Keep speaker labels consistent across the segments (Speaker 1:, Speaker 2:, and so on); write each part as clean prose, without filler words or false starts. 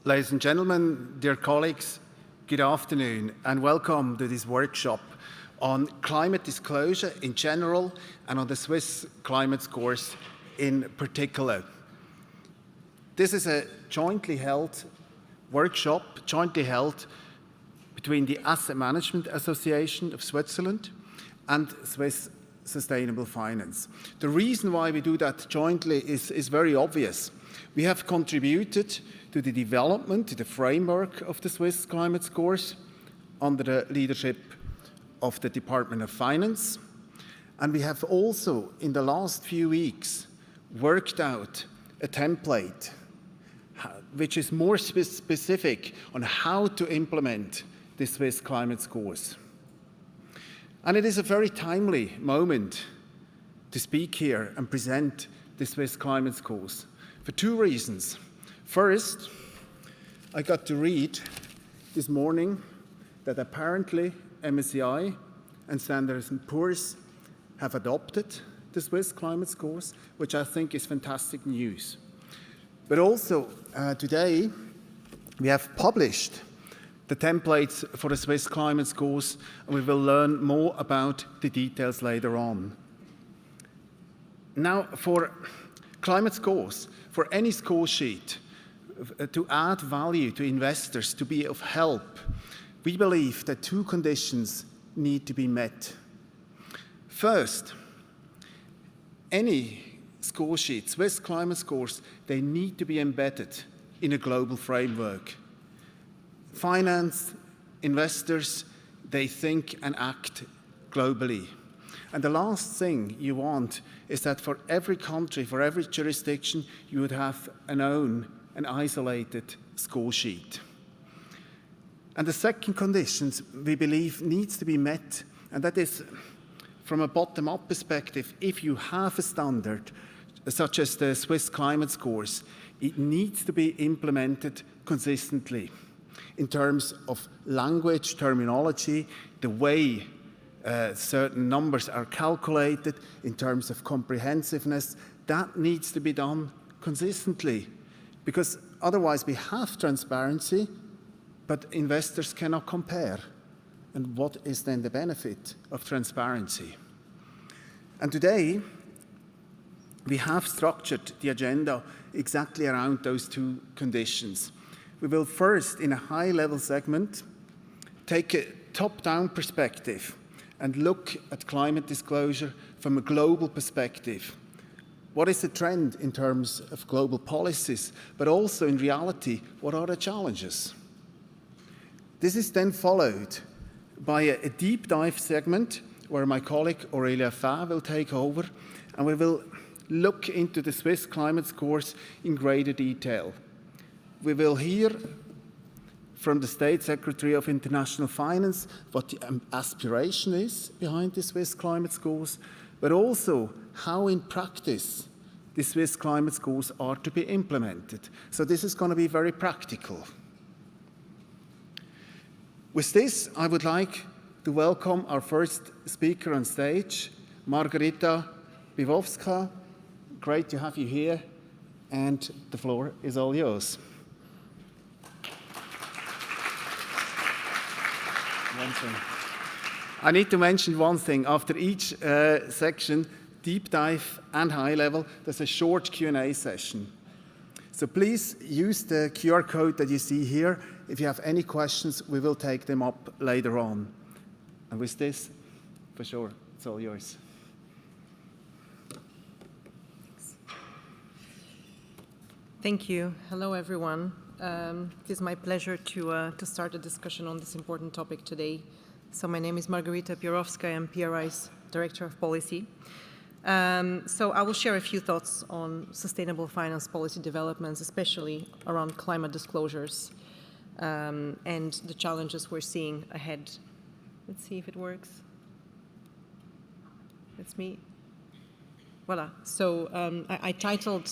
Speaker 1: Ladies and gentlemen, dear colleagues, good afternoon and welcome to this workshop on climate disclosure in general and on the Swiss climate scores in particular. This is a jointly held workshop, between the Asset Management Association of Switzerland and Swiss Sustainable Finance. The reason why we do that jointly is very obvious. We have contributed to the development, to the framework of the Swiss climate scores under the leadership of the Department of Finance. And we have also, in the last few weeks, worked out a template which is more specific on how to implement the Swiss climate scores. And it is a very timely moment to speak here and present the Swiss climate scores for two reasons. First, I got to read this morning that apparently MSCI and Standard & Poor's have adopted the Swiss climate scores, which I think is fantastic news. But also today we have published the templates for the Swiss climate scores, and we will learn more about the details later on. Now, for climate scores, for any score sheet, to add value to investors, to be of help, we believe that two conditions need to be met. First, any score sheet, Swiss climate scores, they need to be embedded in a global framework. Finance, investors, they think and act globally. And the last thing you want is that for every country, for every jurisdiction, you would have an isolated score sheet. And the second condition we believe needs to be met, and that is from a bottom-up perspective. If you have a standard such as the Swiss climate scores, it needs to be implemented consistently in terms of language, terminology, the way certain numbers are calculated, in terms of comprehensiveness. That needs to be done consistently, because otherwise we have transparency, but investors cannot compare. And what is then the benefit of transparency? And today, we have structured the agenda exactly around those two conditions. We will first, in a high-level segment, take a top-down perspective and look at climate disclosure from a global perspective. What is the trend in terms of global policies, but also in reality, what are the challenges? This is then followed by a deep dive segment where my colleague Aurelia Fa will take over, and we will look into the Swiss climate scores in greater detail. We will hear from the State Secretary of International Finance what the aspiration is behind the Swiss climate scores, but also how in practice the Swiss climate scores are to be implemented. So this is going to be very practical. With this, I would like to welcome our first speaker on stage, Margarita Piwowska. Great to have you here, and the floor is all yours. I need to mention one thing. After each section, deep dive and high level, there's a short Q&A session. So please use the QR code that you see here. If you have any questions, we will take them up later on. And with this, for sure, it's all yours.
Speaker 2: Thank you. Hello, everyone. It is my pleasure to start a discussion on this important topic today. So my name is Margarita Piwowska. I'm PRI's Director of Policy. So I will share a few thoughts on sustainable finance policy developments, especially around climate disclosures and the challenges we're seeing ahead. Let's see if it works. That's me. Voila. So I titled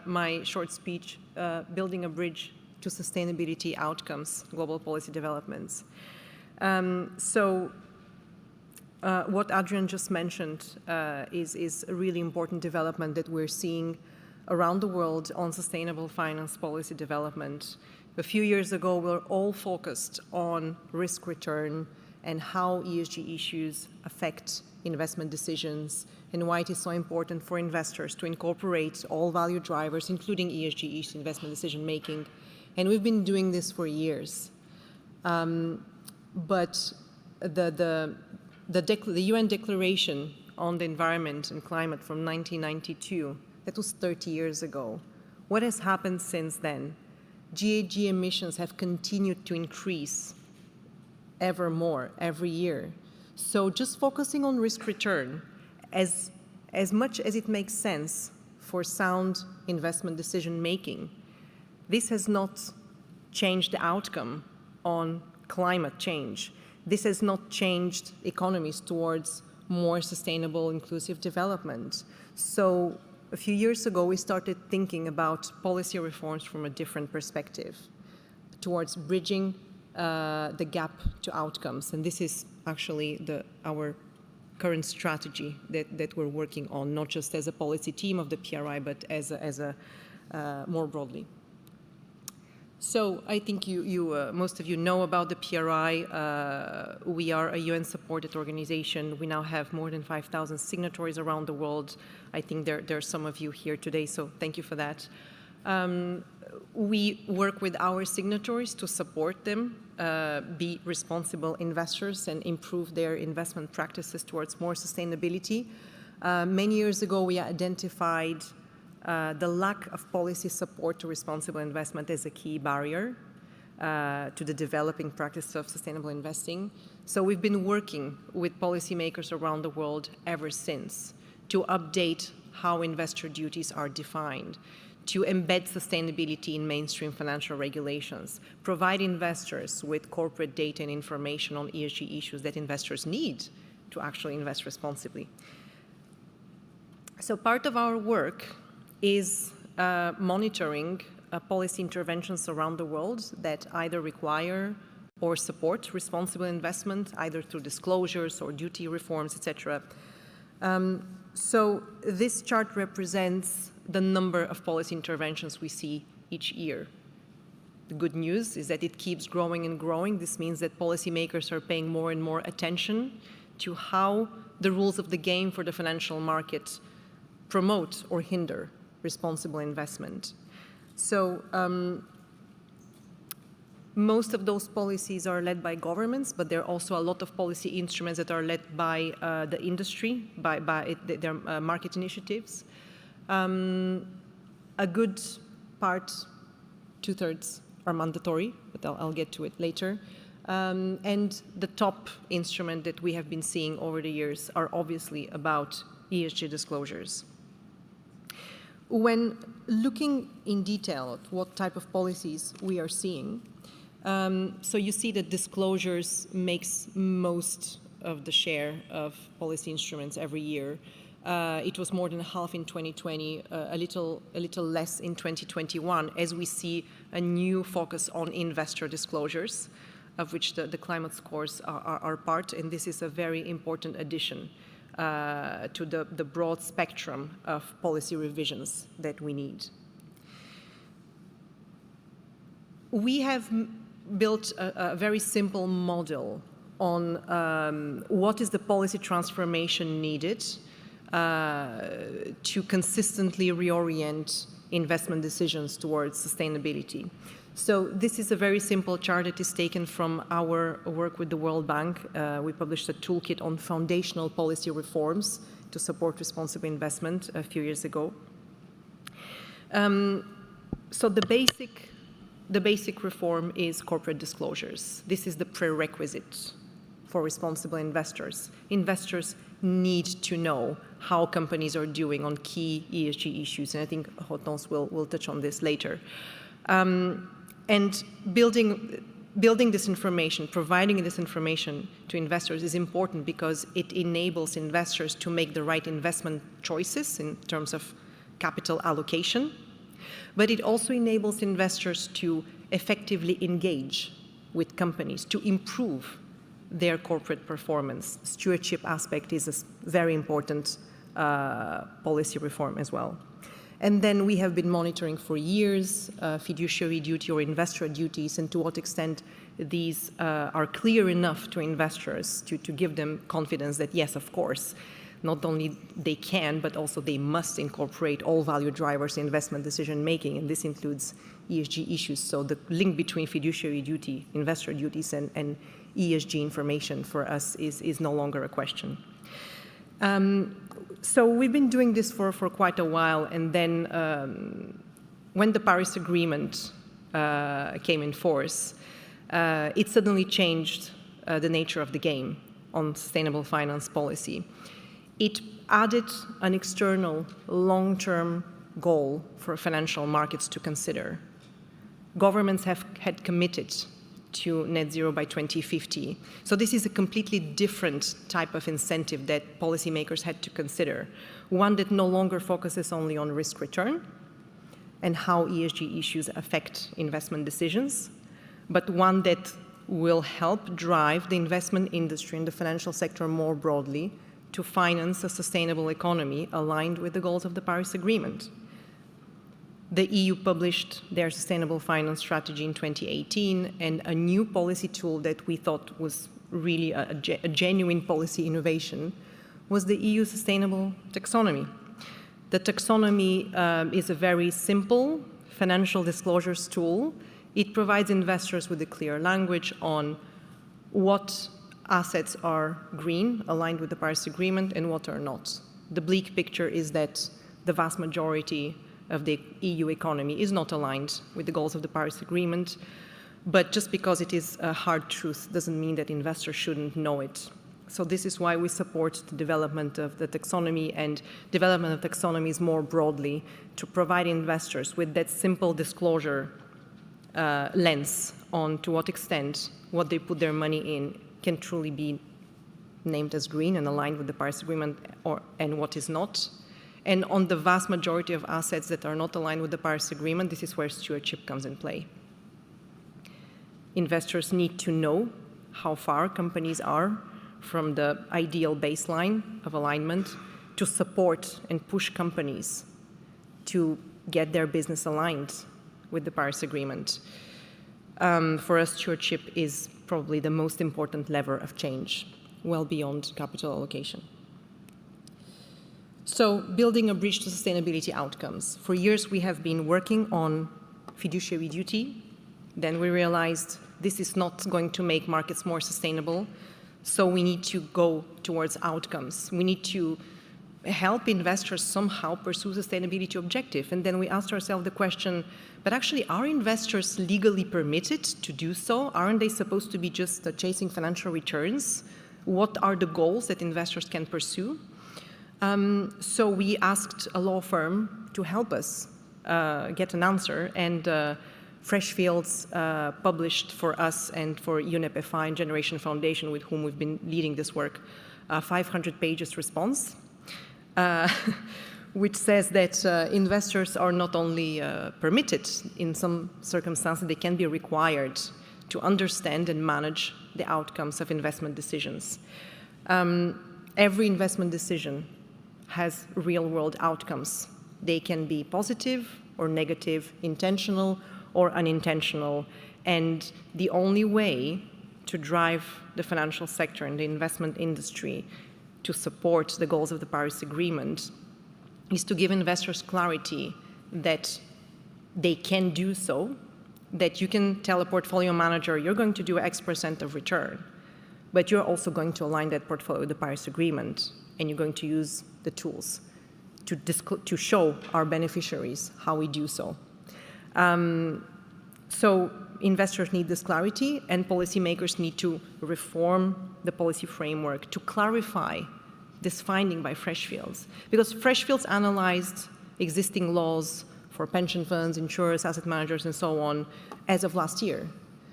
Speaker 2: my short speech, Building a Bridge to Sustainability Outcomes, Global Policy Developments. What Adrian just mentioned is a really important development that we're seeing around the world on sustainable finance policy development. A few years ago, we were all focused on risk return and how ESG issues affect investment decisions and why it is so important for investors to incorporate all value drivers, including ESG investment decision making. And we've been doing this for years. But the UN Declaration on the Environment and Climate from 1992, that was 30 years ago. What has happened since then? GHG emissions have continued to increase ever more every year. So just focusing on risk return, as much as it makes sense for sound investment decision making, this has not changed the outcome on climate change. This has not changed economies towards more sustainable, inclusive development. So a few years ago, we started thinking about policy reforms from a different perspective towards bridging the gap to outcomes. And this is actually our current strategy that we're working on, not just as a policy team of the PRI, but as more broadly. So I think most of you know about the PRI. We are a UN-supported organization. We now have more than 5,000 signatories around the world. I think there are some of you here today, so thank you for that. We work with our signatories to support them, be responsible investors and improve their investment practices towards more sustainability. Many years ago, we identified the lack of policy support to responsible investment as a key barrier to the developing practice of sustainable investing. So we've been working with policymakers around the world ever since to update how investor duties are defined, to embed sustainability in mainstream financial regulations, provide investors with corporate data and information on ESG issues that investors need to actually invest responsibly. So part of our work is monitoring policy interventions around the world that either require or support responsible investment, either through disclosures or duty reforms, etc. So this chart represents the number of policy interventions we see each year. The good news is that it keeps growing and growing. This means that policymakers are paying more and more attention to how the rules of the game for the financial market promote or hinder responsible investment. So most of those policies are led by governments, but there are also a lot of policy instruments that are led by the industry, by their market initiatives. A good part, 2/3, are mandatory, but I'll get to it later. And the top instrument that we have been seeing over the years are obviously about ESG disclosures. When looking in detail at what type of policies we are seeing, so you see that disclosures makes most of the share of policy instruments every year. It was more than half in 2020, a little less in 2021, as we see a new focus on investor disclosures, of which the climate scores are part, and this is a very important addition to the broad spectrum of policy revisions that we need. We have built a very simple model on what is the policy transformation needed to consistently reorient investment decisions towards sustainability. So this is a very simple chart that is taken from our work with the World Bank. We published a toolkit on foundational policy reforms to support responsible investment a few years ago. So the basic reform is corporate disclosures. This is the prerequisite for responsible investors. Investors need to know how companies are doing on key ESG issues, and I think Hortense will touch on this later. And building this information, providing this information to investors is important because it enables investors to make the right investment choices in terms of capital allocation, but it also enables investors to effectively engage with companies to improve their corporate performance. Stewardship aspect is a very important policy reform as well. And then we have been monitoring for years fiduciary duty or investor duties and to what extent these are clear enough to investors to give them confidence that yes, of course, not only they can, but also they must incorporate all value drivers in investment decision making, and this includes ESG issues. So the link between fiduciary duty, investor duties, and ESG information for us is no longer a question. So we've been doing this for quite a while, and then when the Paris Agreement came in force, it suddenly changed the nature of the game on sustainable finance policy. It added an external long-term goal for financial markets to consider. Governments had committed to net zero by 2050. So this is a completely different type of incentive that policymakers had to consider, one that no longer focuses only on risk return and how ESG issues affect investment decisions, but one that will help drive the investment industry and the financial sector more broadly to finance a sustainable economy aligned with the goals of the Paris Agreement. The EU published their sustainable finance strategy in 2018, and a new policy tool that we thought was really a genuine policy innovation was the EU sustainable taxonomy. The taxonomy is a very simple financial disclosures tool. It provides investors with a clear language on what assets are green, aligned with the Paris Agreement, and what are not. The bleak picture is that the vast majority of the EU economy is not aligned with the goals of the Paris Agreement, but just because it is a hard truth doesn't mean that investors shouldn't know it. So this is why we support the development of the taxonomy and development of taxonomies more broadly to provide investors with that simple disclosure lens on to what extent what they put their money in can truly be named as green and aligned with the Paris Agreement and what is not. And on the vast majority of assets that are not aligned with the Paris Agreement, this is where stewardship comes in play. Investors need to know how far companies are from the ideal baseline of alignment to support and push companies to get their business aligned with the Paris Agreement. For us, stewardship is probably the most important lever of change, well beyond capital allocation. So, building a bridge to sustainability outcomes. For years, we have been working on fiduciary duty. Then we realized this is not going to make markets more sustainable, so we need to go towards outcomes. We need to help investors somehow pursue sustainability objective. And then we asked ourselves the question, but actually, are investors legally permitted to do so? Aren't they supposed to be just chasing financial returns? What are the goals that investors can pursue? So we asked a law firm to help us get an answer, and Freshfields published for us and for UNEP FI and Generation Foundation, with whom we've been leading this work, a 500 pages response, which says that investors are not only permitted, in some circumstances, they can be required to understand and manage the outcomes of investment decisions. Every investment decision has real-world outcomes. They can be positive or negative, intentional or unintentional, and the only way to drive the financial sector and the investment industry to support the goals of the Paris Agreement is to give investors clarity that they can do so, that you can tell a portfolio manager, you're going to do X% of return, but you're also going to align that portfolio with the Paris Agreement, and you're going to use the tools to show our beneficiaries how we do so. So investors need this clarity, and policymakers need to reform the policy framework to clarify this finding by Freshfields. Because Freshfields analyzed existing laws for pension funds, insurers, asset managers, and so on as of last year.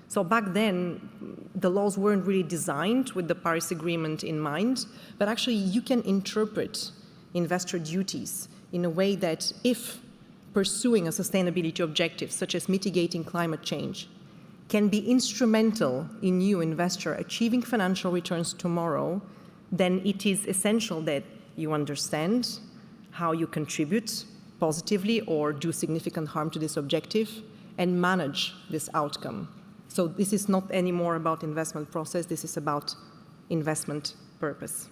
Speaker 2: So back then, the laws weren't really designed with the Paris Agreement in mind, but actually you can interpret investor duties in a way that if pursuing a sustainability objective, such as mitigating climate change, can be instrumental in you, investor, achieving financial returns tomorrow, then it is essential that you understand how you contribute positively or do significant harm to this objective, and manage this outcome. So this is not anymore about investment process, this is about investment purpose.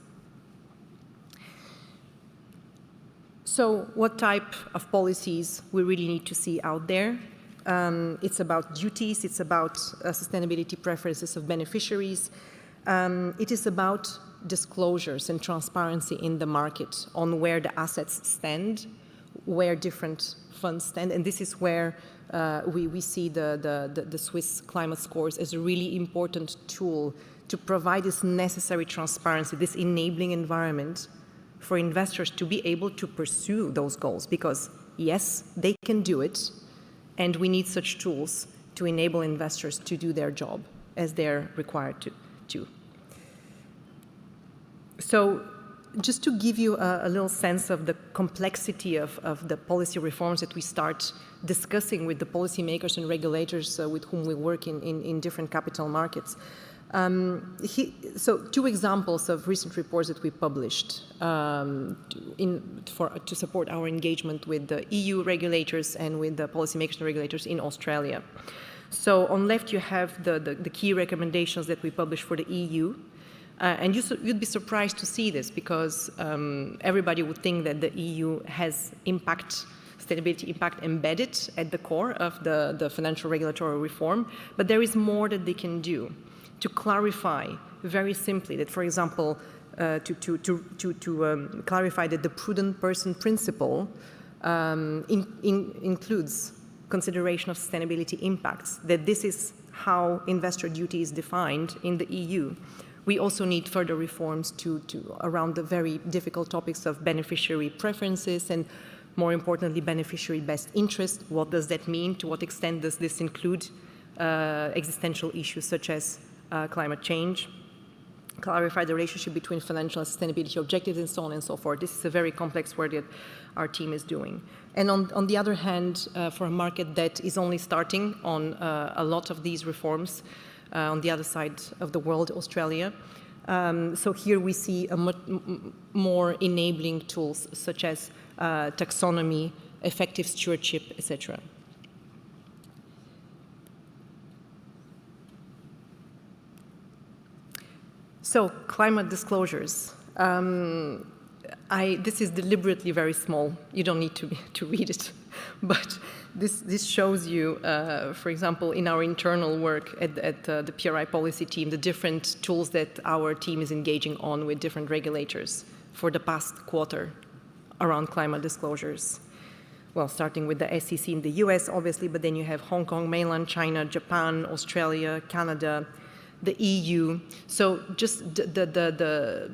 Speaker 2: So what type of policies we really need to see out there? It's about duties, it's about sustainability preferences of beneficiaries. It is about disclosures and transparency in the market on where the assets stand, where different funds stand, and this is where we see the Swiss climate scores as a really important tool to provide this necessary transparency, this enabling environment for investors to be able to pursue those goals, because yes, they can do it, and we need such tools to enable investors to do their job as they're required to. So just to give you a little sense of the complexity of the policy reforms that we start discussing with the policymakers and regulators with whom we work in different capital markets. So two examples of recent reports that we published to support our engagement with the EU regulators and with the policymakers and regulators in Australia. So on left you have the key recommendations that we published for the EU. And you'd be surprised to see this, because everybody would think that the EU has sustainability impact embedded at the core of the financial regulatory reform, but there is more that they can do to clarify very simply that, for example, to clarify that the prudent person principle includes consideration of sustainability impacts, that this is how investor duty is defined in the EU. We also need further reforms around the very difficult topics of beneficiary preferences and, more importantly, beneficiary best interest. What does that mean? To what extent does this include existential issues such as climate change? Clarify the relationship between financial and sustainability objectives, and so on and so forth. This is a very complex work that our team is doing. And on the other hand, for a market that is only starting on a lot of these reforms, on the other side of the world, Australia. So here we see a much more enabling tools such as taxonomy, effective stewardship, etc. So climate disclosures. This is deliberately very small. You don't need to read it, but this shows you, for example, in our internal work at the PRI policy team, the different tools that our team is engaging on with different regulators for the past quarter around climate disclosures. Well, starting with the SEC in the US, obviously, but then you have Hong Kong, mainland China, Japan, Australia, Canada, the EU. So just the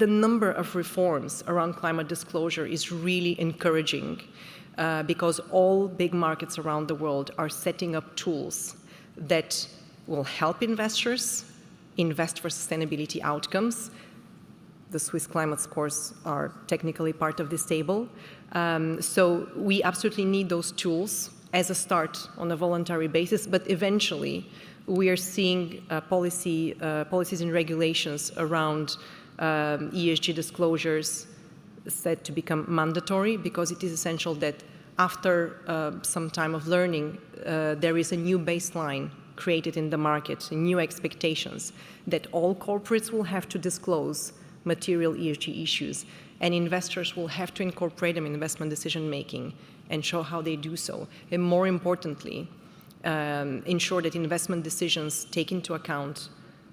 Speaker 2: number of reforms around climate disclosure is really encouraging. Because all big markets around the world are setting up tools that will help investors invest for sustainability outcomes. The Swiss climate scores are technically part of this table. So we absolutely need those tools as a start on a voluntary basis, but eventually we are seeing policies and regulations around ESG disclosures set to become mandatory, because it is essential that after some time of learning, there is a new baseline created in the market, new expectations that all corporates will have to disclose material ESG issues, and investors will have to incorporate them in investment decision making and show how they do so. And more importantly, ensure that investment decisions take into account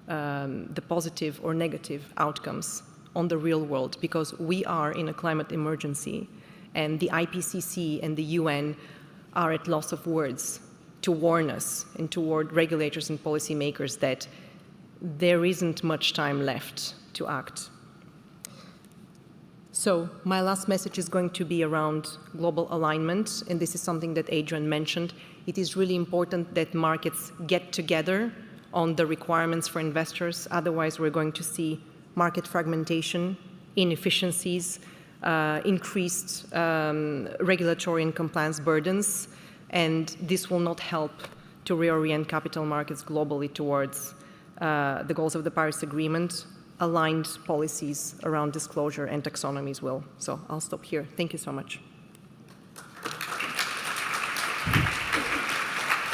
Speaker 2: the positive or negative outcomes on the real world, because we are in a climate emergency, and the IPCC and the UN are at loss of words to warn us and to warn regulators and policymakers that there isn't much time left to act. So my last message is going to be around global alignment, and this is something that Adrian mentioned. It is really important that markets get together on the requirements for investors, otherwise we're going to see market fragmentation, inefficiencies, increased regulatory and compliance burdens, and this will not help to reorient capital markets globally towards the goals of the Paris Agreement. Aligned policies around disclosure and taxonomies will. So I'll stop here. Thank you so much.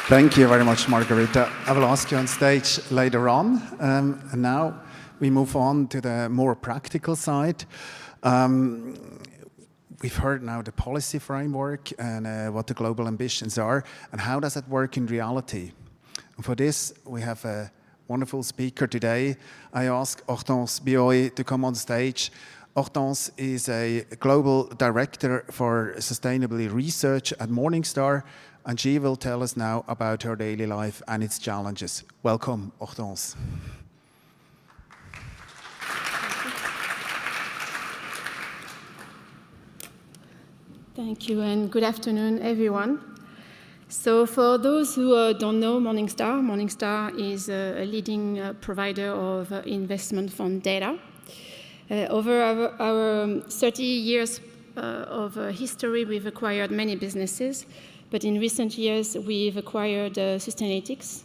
Speaker 1: Thank you very much, Margarita. I will ask you on stage later on. And now we move on to the more practical side. We've heard now the policy framework and what the global ambitions are, and how does that work in reality? And for this, we have a wonderful speaker today. I ask Hortense Bioy to come on stage. Hortense is a global director for sustainability research at Morningstar, and she will tell us now about her daily life and its challenges. Welcome, Hortense.
Speaker 3: Thank you, and good afternoon, everyone. So for those who don't know Morningstar, Morningstar is a leading provider of investment fund data. Over our 30 years of history, we've acquired many businesses, but in recent years, we've acquired Sustainalytics,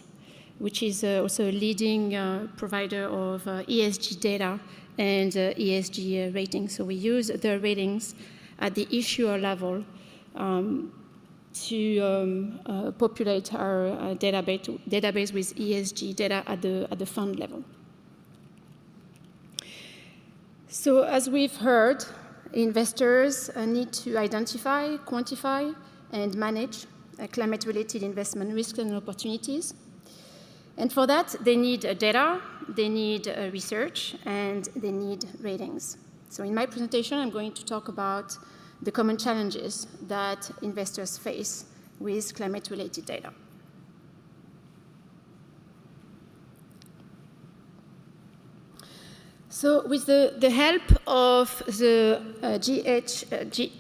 Speaker 3: which is also a leading provider of ESG data and ESG ratings. So we use the ratings at the issuer level to populate our database with ESG data at the fund level. So as we've heard, investors need to identify, quantify, and manage climate-related investment risks and opportunities. And for that, they need data, they need research, and they need ratings. So in my presentation, I'm going to talk about the common challenges that investors face with climate-related data. So with the help of the GHG,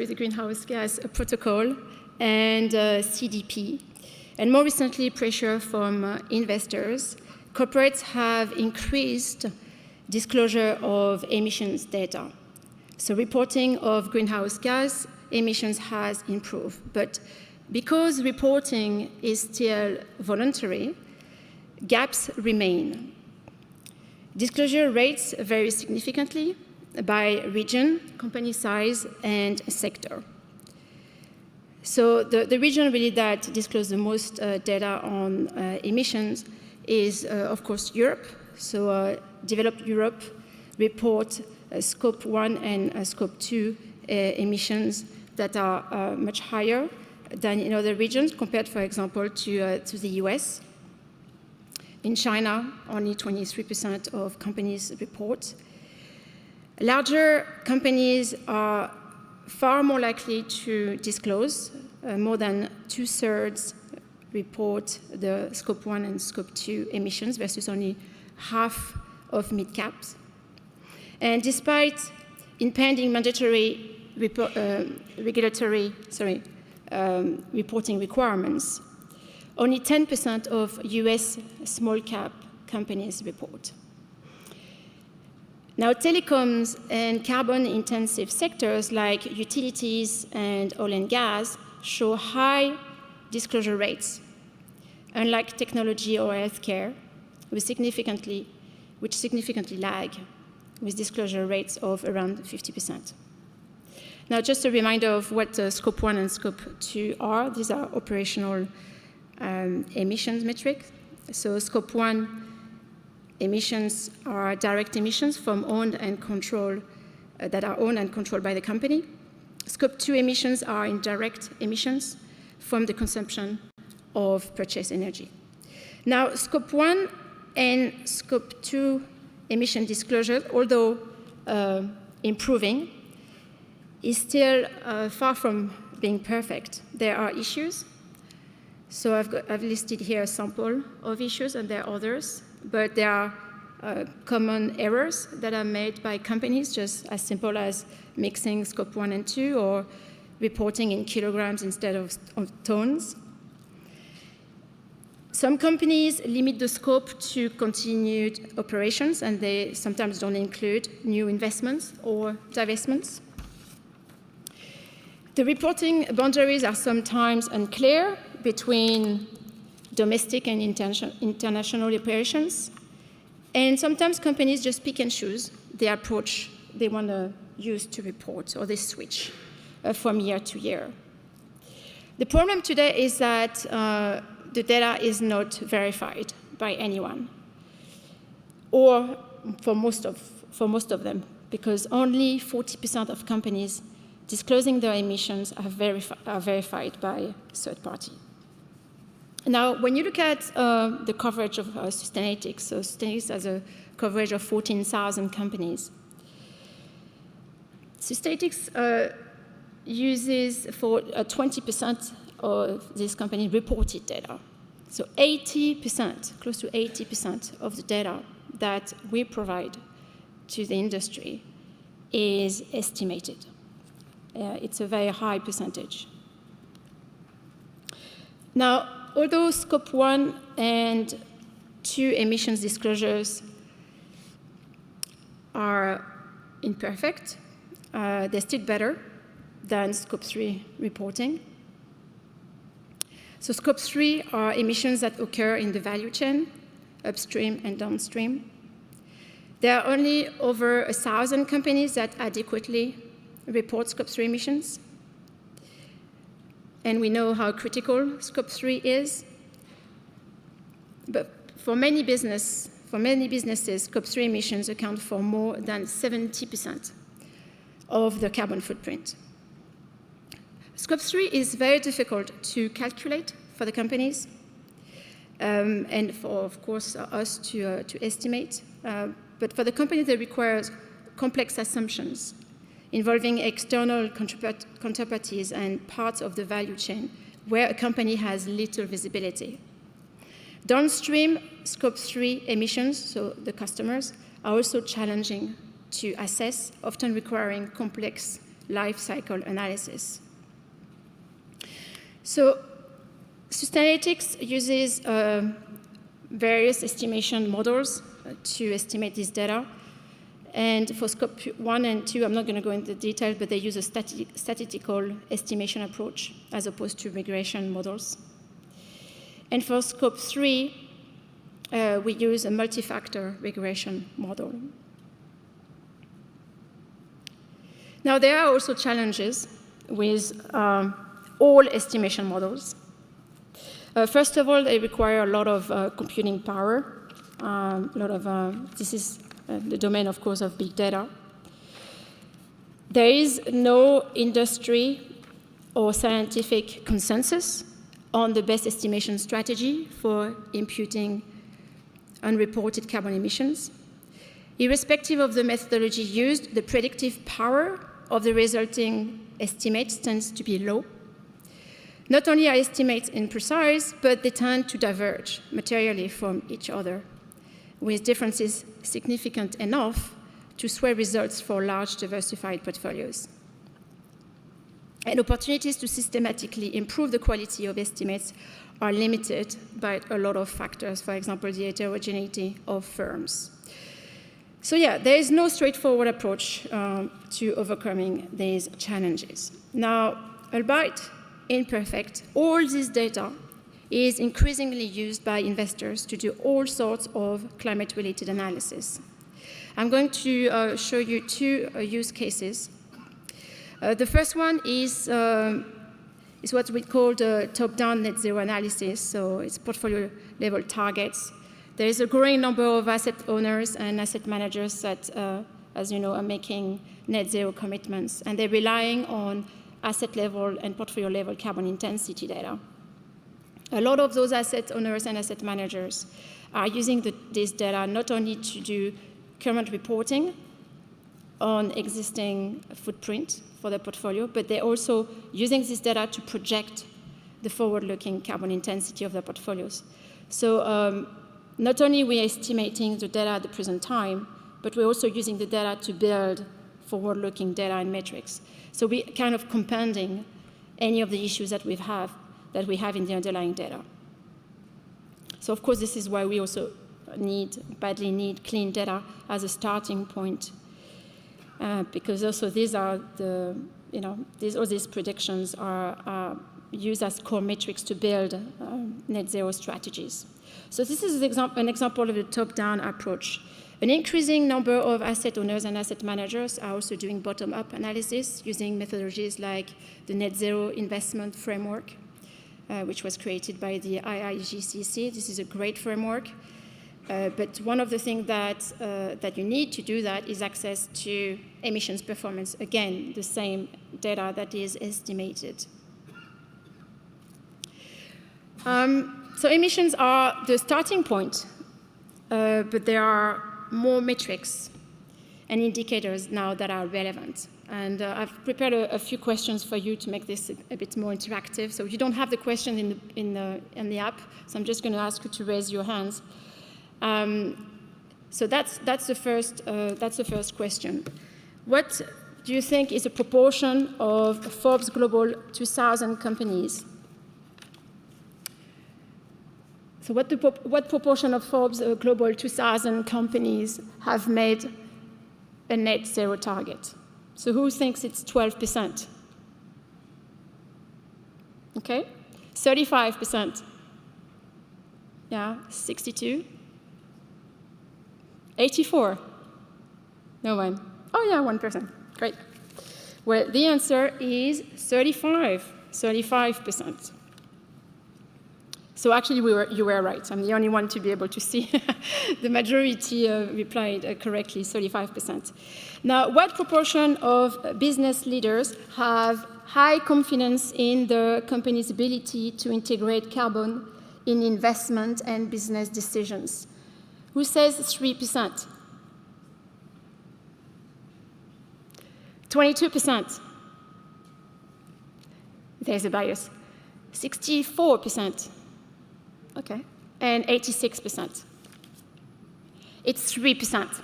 Speaker 3: the Greenhouse Gas Protocol, and CDP, and more recently pressure from investors, corporates have increased disclosure of emissions data. So reporting of greenhouse gas emissions has improved. But because reporting is still voluntary, gaps remain. Disclosure rates vary significantly by region, company size, and sector. So the region really that discloses the most data on emissions is, of course, Europe. So developed Europe report Scope 1 and Scope 2 emissions that are much higher than in other regions compared, for example, to the US. In China, only 23% of companies report. Larger companies are far more likely to disclose. More than 2/3 report the Scope 1 and Scope 2 emissions versus only half of mid-caps. And despite impending mandatory regulatory reporting requirements, only 10% of US small-cap companies report. Now, telecoms and carbon-intensive sectors like utilities and oil and gas show high disclosure rates, unlike technology or healthcare, which significantly lag, with disclosure rates of around 50%. Now, just a reminder of what Scope 1 and Scope 2 are. These are operational emissions metrics. So Scope 1 emissions are direct emissions from owned and controlled, that are owned and controlled by the company. Scope 2 emissions are indirect emissions from the consumption of purchased energy. Now, Scope 1 and Scope 2 emission disclosure, although improving, is still far from being perfect. There are issues. So I've listed here a sample of issues, and there are others, but there are common errors that are made by companies, just as simple as mixing Scope 1 and 2 or reporting in kilograms instead of tons. Some companies limit the scope to continued operations, and they sometimes don't include new investments or divestments. The reporting boundaries are sometimes unclear between domestic and international operations, and sometimes companies just pick and choose the approach they want to use to report, or they switch from year to year. The problem today is that the data is not verified by anyone, or for most of them, because only 40% of companies disclosing their emissions are verified by a third party. Now, when you look at the coverage of Sustainalytics, so Sustainalytics has a coverage of 14,000 companies. Sustainalytics uses for 20% of this company reported data. So 80%, close to 80% of the data that we provide to the industry is estimated. It's a very high percentage. Now, although Scope 1 and 2 emissions disclosures are imperfect, they're still better than Scope 3 reporting. So Scope 3 are emissions that occur in the value chain, upstream and downstream. There are only over 1,000 companies that adequately report Scope 3 emissions. And we know how critical Scope 3 is. But for many businesses, Scope 3 emissions account for more than 70% of the carbon footprint. Scope 3 is very difficult to calculate for the companies, and for, of course, us to estimate. But for the companies, it requires complex assumptions involving external counterparties and parts of the value chain where a company has little visibility. Downstream Scope 3 emissions, so the customers, are also challenging to assess, often requiring complex life cycle analysis. So Sustainalytics uses various estimation models to estimate this data. And for Scope 1 and 2, I'm not going to go into detail, but they use a statistical estimation approach as opposed to regression models. And for Scope 3, we use a multi-factor regression model. Now, there are also challenges with all estimation models. First of all, they require a lot of computing power. This is the domain, of course, of big data. There is no industry or scientific consensus on the best estimation strategy for imputing unreported carbon emissions. Irrespective of the methodology used, the predictive power of the resulting estimates tends to be low. Not only are estimates imprecise, but they tend to diverge materially from each other, with differences significant enough to sway results for large diversified portfolios. And opportunities to systematically improve the quality of estimates are limited by a lot of factors, for example, the heterogeneity of firms. So yeah, there is no straightforward approach to overcoming these challenges. Now, albeit imperfect, all this data is increasingly used by investors to do all sorts of climate-related analysis. I'm going to show you two use cases. The first one is what we call the top-down net zero analysis, so it's portfolio-level targets. There is a growing number of asset owners and asset managers that, as you know, are making net zero commitments, and they're relying on asset-level and portfolio-level carbon intensity data. A lot of those asset owners and asset managers are using this data not only to do current reporting on existing footprint for their portfolio, but they're also using this data to project the forward-looking carbon intensity of their portfolios. So not only are we estimating the data at the present time, but we're also using the data to build forward-looking data and metrics. So we're kind of compounding any of the issues that we have in the underlying data. So of course, this is why we also badly need clean data as a starting point, because also all these predictions are used as core metrics to build net zero strategies. So this is an example of the top-down approach. An increasing number of asset owners and asset managers are also doing bottom-up analysis using methodologies like the net zero investment framework. which was created by the IIGCC. This is a great framework. But one of the things that you need to do that is access to emissions performance. Again, the same data that is estimated. So emissions are the starting point, but there are more metrics and indicators now that are relevant. And I've prepared a few questions for you to make this a bit more interactive. So if you don't have the question in the app, so I'm just going to ask you to raise your hands. So that's the first question. What do you think is the proportion of Forbes Global 2000 companies? So what proportion of Forbes Global 2000 companies have made a net zero target? So who thinks it's 12%? Okay, 35%. Yeah, 62. 84. No one. Oh yeah, 1%. Great. Well, the answer is 35%. So actually, you were right. I'm the only one to be able to see. The majority replied correctly, 35%. Now, what proportion of business leaders have high confidence in the company's ability to integrate carbon in investment and business decisions? Who says 3%? 22%. There's a bias. 64%. Okay. And 86%. It's 3%.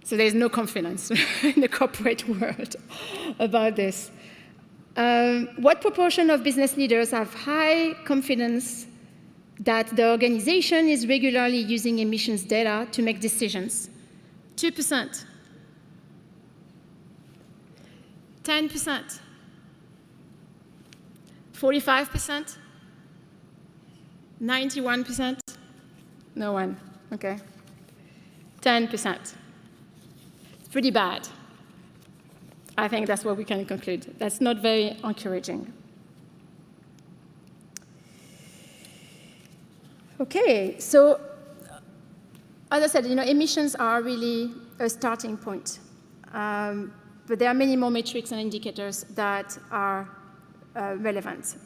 Speaker 3: So there's no confidence in the corporate world about this. What proportion of business leaders have high confidence that the organization is regularly using emissions data to make decisions? 2%. 10%. 45%. 91%. No one. Okay. 10%. It's pretty bad. I think that's what we can conclude. That's not very encouraging. Okay, so as I said, emissions are really a starting point. But there are many more metrics and indicators that are relevant.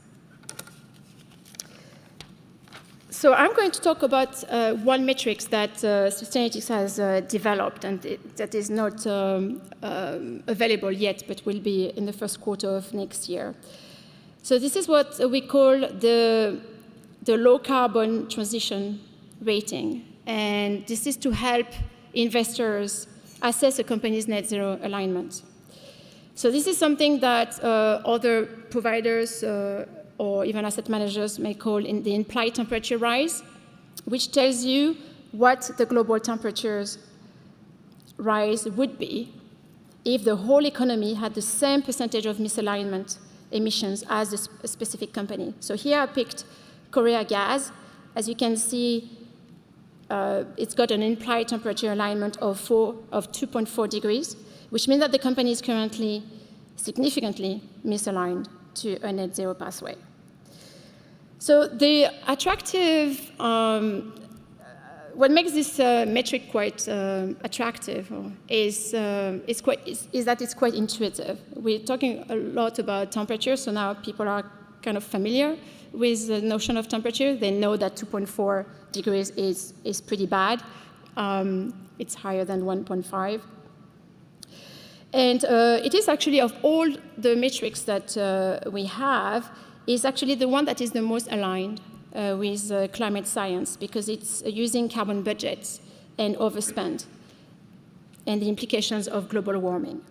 Speaker 3: So I'm going to talk about one metric that Sustainalytics has developed, and that is not available yet, but will be in the first quarter of next year. So this is what we call the low carbon transition rating, and this is to help investors assess a company's net zero alignment. So this is something that other providers or even asset managers may call the implied temperature rise, which tells you what the global temperatures rise would be if the whole economy had the same percentage of misalignment emissions as a specific company. So here I picked Korea Gas. As you can see, it's got an implied temperature alignment of 2.4 degrees, which means that the company is currently significantly misaligned to a net zero pathway. So the attractive, what makes this metric quite attractive is that it's quite intuitive. We're talking a lot about temperature, so now people are kind of familiar with the notion of temperature. They know that 2.4 degrees is pretty bad. It's higher than 1.5. And it is actually, of all the metrics that we have, is actually the one that is the most aligned with climate science, because it's using carbon budgets and overspend and the implications of global warming.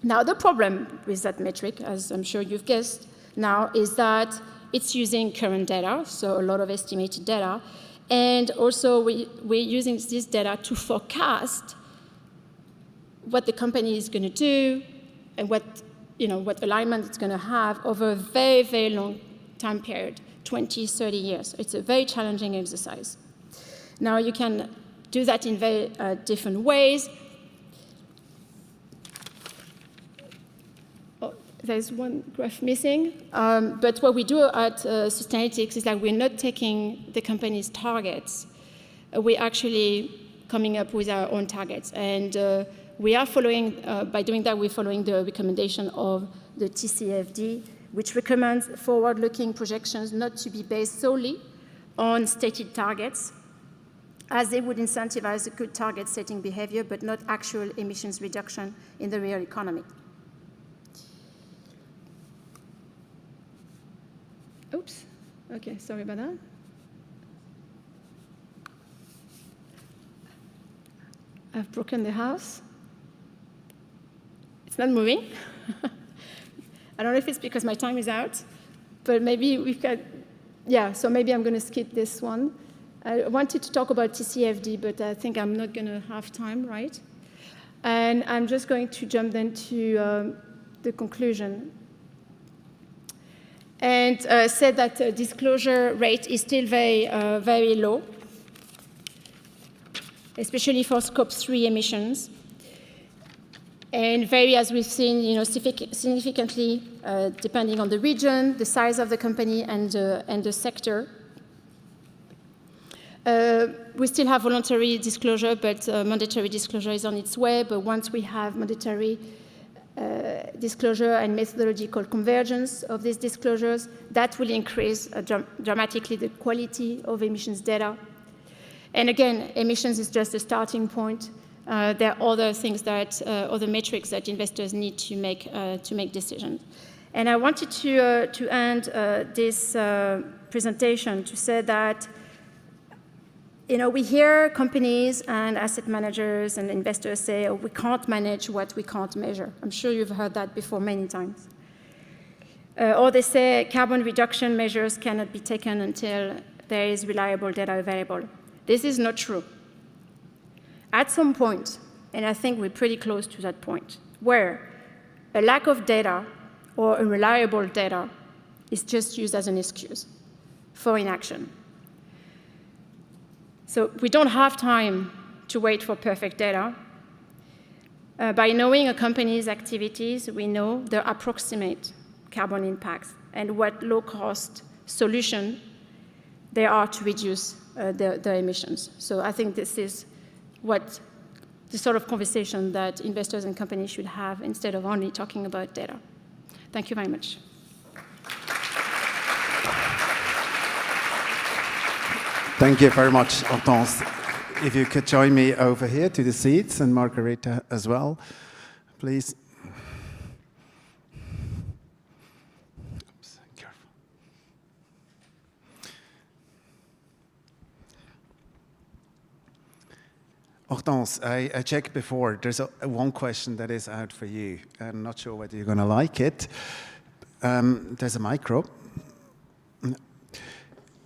Speaker 3: Now, the problem with that metric, as I'm sure you've guessed now, is that it's using current data, so a lot of estimated data, and also we're using this data to forecast what the company is going to do and what alignment it's going to have over a very, very long time period, 20, 30 years. It's a very challenging exercise. Now, you can do that in very different ways. there's one graph missing. But what we do at Sustainalytics is that we're not taking the company's targets. We're actually coming up with our own targets. And we are following, by doing that, we're following the recommendation of the TCFD, which recommends forward-looking projections not to be based solely on stated targets, as they would incentivize a good target-setting behavior, but not actual emissions reduction in the real economy. Oops, okay, sorry about that. I've broken the house. It's not moving. I don't know if it's because my time is out, but maybe we've got, yeah, so maybe I'm going to skip this one. I wanted to talk about TCFD, but I think I'm not going to have time, right? And I'm just going to jump then to the conclusion. And said that the disclosure rate is still very low, especially for Scope 3 emissions, and vary, as we've seen, significantly depending on the region, the size of the company, and the sector. We still have voluntary disclosure, but mandatory disclosure is on its way. But once we have mandatory disclosure and methodological convergence of these disclosures, that will increase dramatically the quality of emissions data. And again, emissions is just a starting point. There are other things that, other metrics that investors need to make decisions. And I wanted to end this presentation to say that, we hear companies and asset managers and investors say, oh, we can't manage what we can't measure. I'm sure you've heard that before many times. Or they say carbon reduction measures cannot be taken until there is reliable data available. This is not true. At some point, and I think we're pretty close to that point, where a lack of data or unreliable data is just used as an excuse for inaction. So we don't have time to wait for perfect data. By knowing a company's activities, we know their approximate carbon impacts and what low-cost solution there are to reduce their emissions. So I think this is what the sort of conversation that investors and companies should have instead of only talking about data. Thank you very much.
Speaker 1: Thank you very much, Hortense. If you could join me over here to the seats, and Margarita as well, please. Oops, careful. Hortense, I checked before. There's one question that is out for you. I'm not sure whether you're going to like it. There's a micro.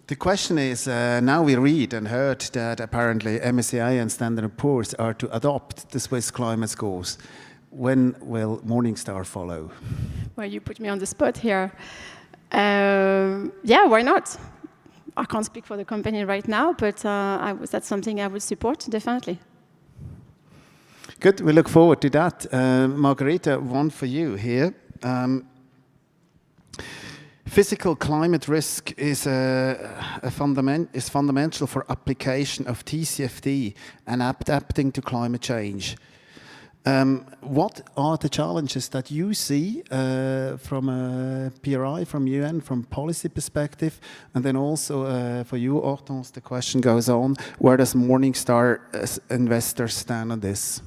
Speaker 1: The question is, now we read and heard that apparently MSCI and Standard & Poor's are to adopt the Swiss climate scores. When will Morningstar follow?
Speaker 3: Well, you put me on the spot here. Yeah, why not? I can't speak for the company right now, but that's something I would support, definitely.
Speaker 1: Good, we look forward to that. Margarita, one for you here. Physical climate risk is fundamental for application of TCFD and adapting to climate change. What are the challenges that you see from a PRI, from UN, from policy perspective? And then also for you, Hortense, the question goes on, where does Morningstar investors stand on this?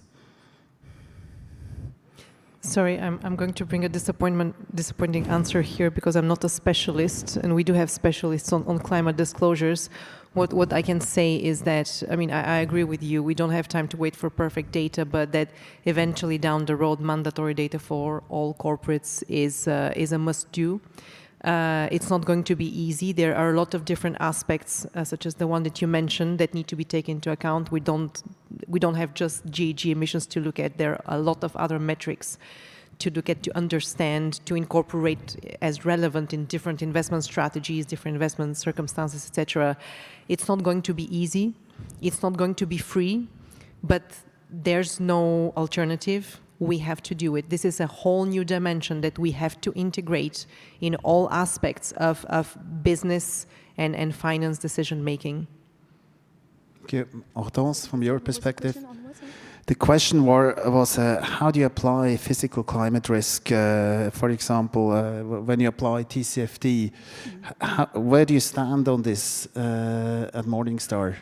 Speaker 2: Sorry, I'm going to bring a disappointing answer here because I'm not a specialist, and we do have specialists on climate disclosures. What I can say is that, I agree with you, we don't have time to wait for perfect data, but that eventually down the road, mandatory data for all corporates is a must-do. It's not going to be easy. There are a lot of different aspects, such as the one that you mentioned, that need to be taken into account. We don't have just GHG emissions to look at. There are a lot of other metrics to look at, to understand, to incorporate as relevant in different investment strategies, different investment circumstances, etc. It's not going to be easy. It's not going to be free, but there's no alternative. we have to do it. This is a whole new dimension that we have to integrate in all aspects of business and finance decision making.
Speaker 1: Okay, Hortense, from your perspective. The question was how do you apply physical climate risk, for example, when you apply TCFD? Where do you stand on this at Morningstar?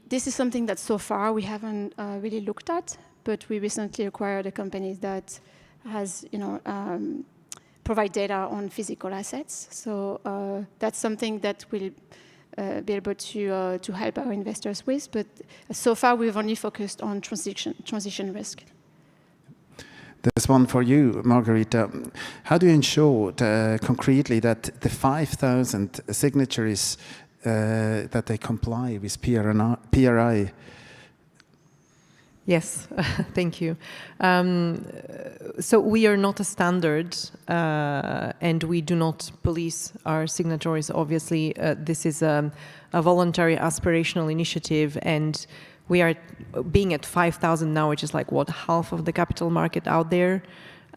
Speaker 3: This is something that so far we haven't really looked at, but we recently acquired a company that has, provide data on physical assets. So that's something that will be able to help our investors with, but so far we've only focused on transition risk.
Speaker 1: There's one for you, Margarita. How do you ensure concretely that the 5,000 signatories that they comply with PRI?
Speaker 2: Yes, thank you. So we are not a standard, and we do not police our signatories. Obviously, this is a voluntary aspirational initiative, and we are being at 5,000 now, which is like, what, half of the capital market out there.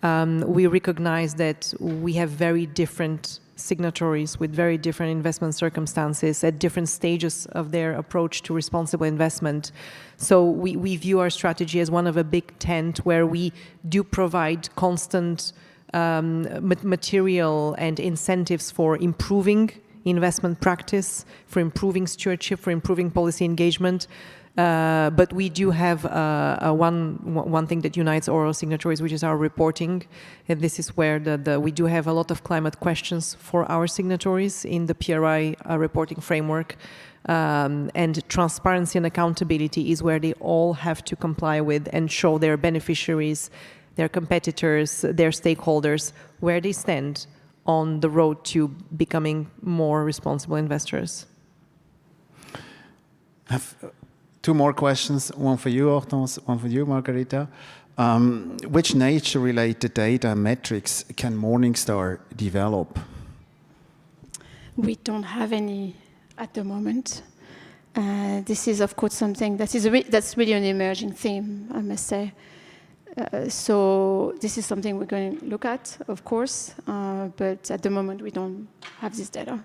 Speaker 2: We recognize that we have very different signatories with very different investment circumstances at different stages of their approach to responsible investment. So we view our strategy as one of a big tent where we do provide constant material and incentives for improving investment practice, for improving stewardship, for improving policy engagement. But we do have one thing that unites all our signatories, which is our reporting. And this is where we do have a lot of climate questions for our signatories in the PRI reporting framework. And transparency and accountability is where they all have to comply with and show their beneficiaries, their competitors, their stakeholders, where they stand on the road to becoming more responsible investors.
Speaker 1: Two more questions, one for you, Hortense, one for you, Margarita. Which nature-related data and metrics can Morningstar develop?
Speaker 3: We don't have any at the moment. This is, of course, something that's really an emerging theme, I must say. So this is something we're going to look at, of course, but at the moment we don't have this data.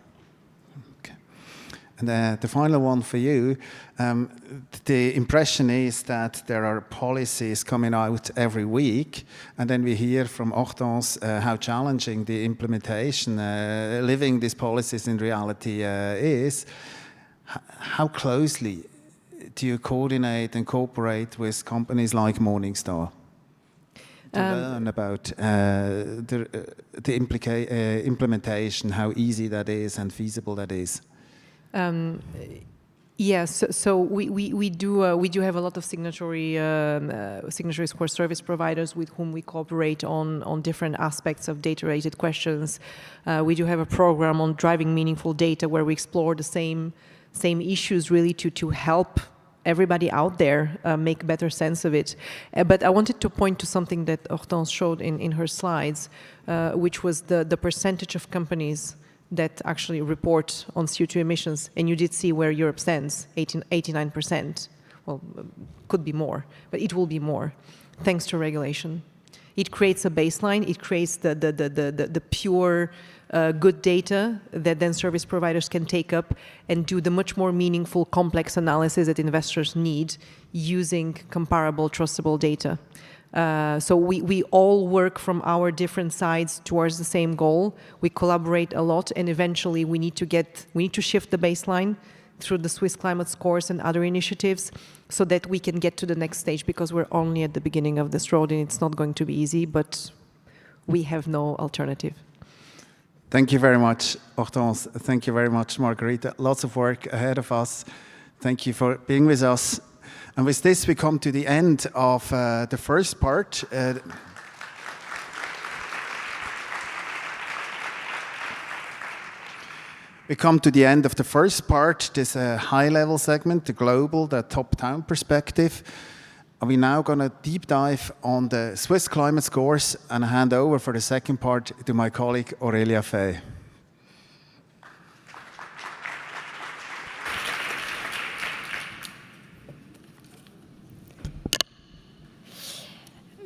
Speaker 1: And the final one for you, the impression is that there are policies coming out every week, and then we hear from Hortense how challenging the implementation, living these policies in reality is. How closely do you coordinate and cooperate with companies like Morningstar to learn about the implementation, how easy that is and feasible that is?
Speaker 2: Yes, so we do have a lot of signatories for service providers with whom we cooperate on different aspects of data-related questions. We do have a program on driving meaningful data where we explore the same issues really to help everybody out there make better sense of it. But I wanted to point to something that Hortense showed in her slides, which was the percentage of companies that actually report on CO2 emissions, and you did see where Europe stands, 89%. Well, could be more, but it will be more, thanks to regulation. It creates a baseline, it creates the pure good data that then service providers can take up and do the much more meaningful, complex analysis that investors need using comparable, trustable data. So we all work from our different sides towards the same goal. We collaborate a lot, and eventually we need to shift the baseline through the Swiss climate scores and other initiatives so that we can get to the next stage, because we're only at the beginning of this road and it's not going to be easy, but we have no alternative.
Speaker 1: Thank you very much, Hortense. Thank you very much, Margarita. Lots of work ahead of us. Thank you for being with us. And with this, we come to the end of the first part. We come to the end of the first part, this high-level segment, the global, the top-down perspective. And we're now going to deep dive on the Swiss climate scores and hand over for the second part to my colleague Aurelia Fay.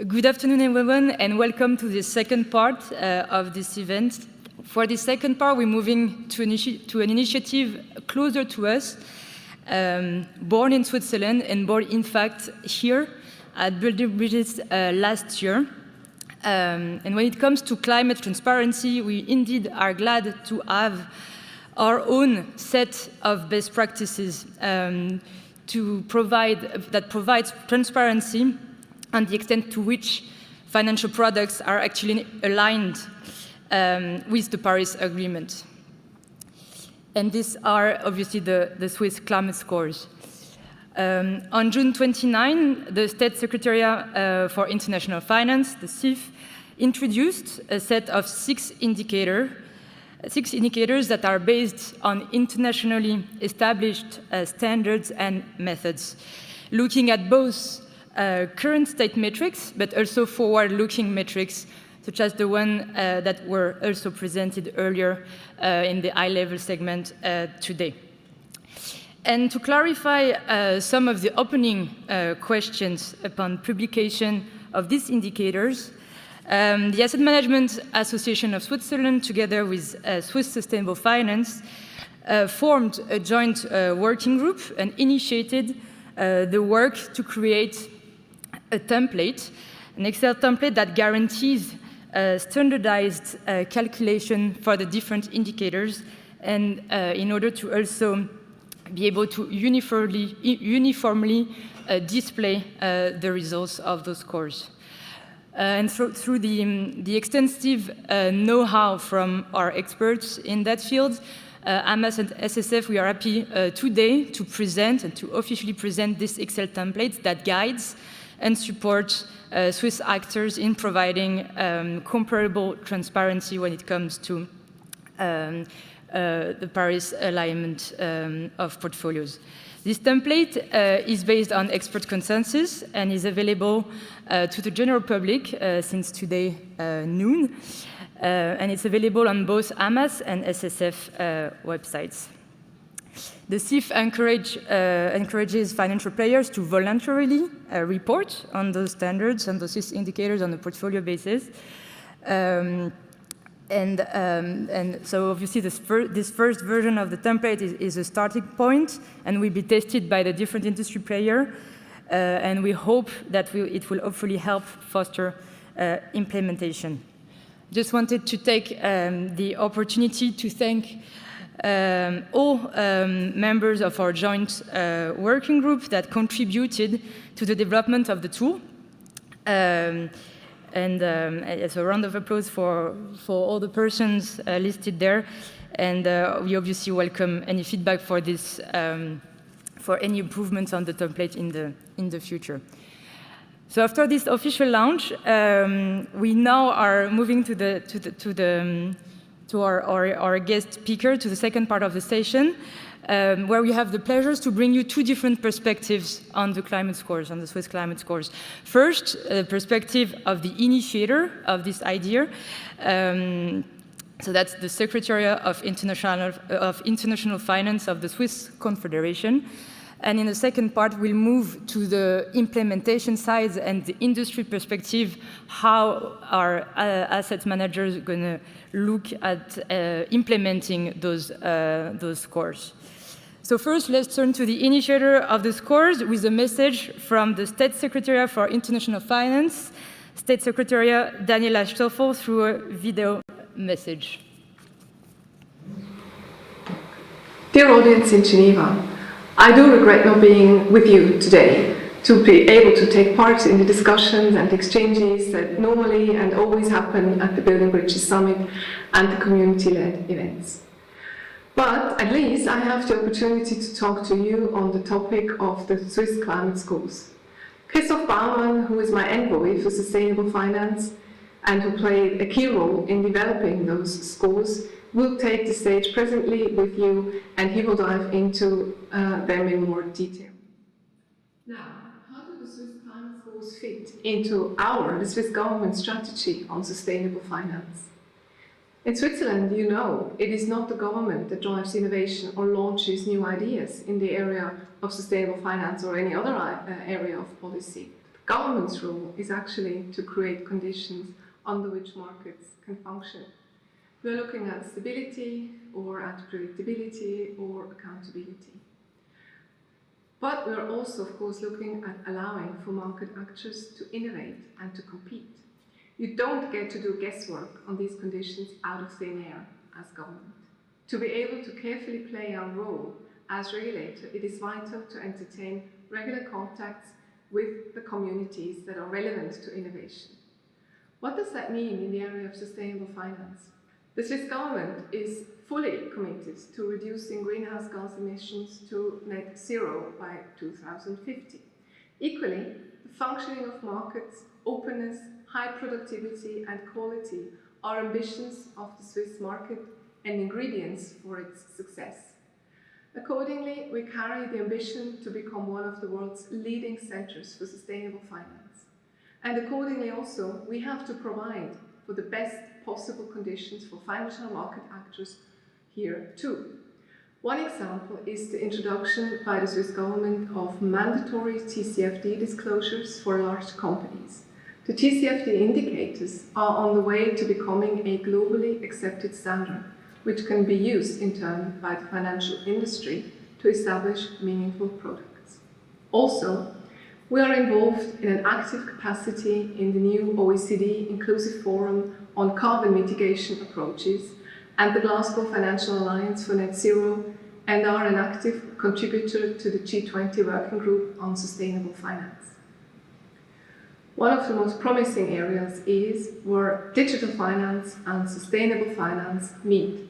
Speaker 4: Good afternoon, everyone, and welcome to the second part of this event. For the second part, we're moving to an initiative closer to us, born in Switzerland and born, in fact, here at Building Bridges last year. And when it comes to climate transparency, we indeed are glad to have our own set of best practices that provides transparency on the extent to which financial products are actually aligned with the Paris Agreement. And these are obviously the Swiss climate scores. On June 29, the State Secretariat for International Finance, the SIF, introduced a set of six indicators that are based on internationally established standards and methods, looking at both current state metrics, but also forward-looking metrics, such as the one that were also presented earlier in the eye-level segment today. And to clarify some of the opening questions upon publication of these indicators, the Asset Management Association of Switzerland, together with Swiss Sustainable Finance, formed a joint working group and initiated the work to create a template, an Excel template that guarantees standardized calculation for the different indicators, and in order to also be able to uniformly display the results of those scores. And through the extensive know-how from our experts in that field, AMAS and SSF, we are happy today to present and to officially present this Excel template that guides and supports Swiss actors in providing comparable transparency when it comes to the Paris alignment of portfolios. This template is based on expert consensus and is available to the general public since today noon. And it's available on both AMAS and SSF websites. The SIF encourages financial players to voluntarily report on those standards and those indicators on a portfolio basis. And so obviously this first version of the template is a starting point and will be tested by the different industry players. And we hope that it will hopefully help foster implementation. Just wanted to take the opportunity to thank all members of our joint working group that contributed to the development of the tool. And it's a round of applause for all the persons listed there. And we obviously welcome any feedback for this, for any improvements on the template in the future. So after this official launch, we now are moving to our guest speaker, to the second part of the session, where we have the pleasures to bring you two different perspectives on the climate scores, on the Swiss climate scores. First, the perspective of the initiator of this idea. So that's the Secretariat of International Finance of the Swiss Confederation. And in the second part, we'll move to the implementation side and the industry perspective, how our asset managers are going to look at implementing those scores. So first, let's turn to the initiator of the scores with a message from the State Secretariat for International Finance, State Secretariat Daniela Stoffel, through a video message.
Speaker 5: Dear audience in Geneva, I do regret not being with you today to be able to take part in the discussions and exchanges that normally and always happen at the Building Bridges Summit and the community-led events. But at least I have the opportunity to talk to you on the topic of the Swiss climate scores. Christoph Baumann, who is my envoy for sustainable finance and who played a key role in developing those scores, will take the stage presently with you, and he will dive into them in more detail. Now, how do the Swiss climate scores fit into the Swiss government strategy on sustainable finance? In Switzerland, you know, it is not the government that drives innovation or launches new ideas in the area of sustainable finance or any other area of policy. Government's role is actually to create conditions under which markets can function. We're looking at stability, or at predictability, or accountability. But we're also, of course, looking at allowing for market actors to innovate and to compete. You don't get to do guesswork on these conditions out of thin air as government. To be able to carefully play our role as regulator, it is vital to entertain regular contacts with the communities that are relevant to innovation. What does that mean in the area of sustainable finance? The Swiss government is fully committed to reducing greenhouse gas emissions to net zero by 2050. Equally, the functioning of markets, openness, high productivity and quality are ambitions of the Swiss market and ingredients for its success. Accordingly, we carry the ambition to become one of the world's leading centers for sustainable finance. And accordingly also, we have to provide for the best possible conditions for financial market actors here too. One example is the introduction by the Swiss government of mandatory TCFD disclosures for large companies. The TCFD indicators are on the way to becoming a globally accepted standard, which can be used in turn by the financial industry to establish meaningful products. Also, we are involved in an active capacity in the new OECD Inclusive Forum on Carbon Mitigation Approaches and the Glasgow Financial Alliance for Net Zero, and are an active contributor to the G20 Working Group on Sustainable Finance. One of the most promising areas is where digital finance and sustainable finance meet.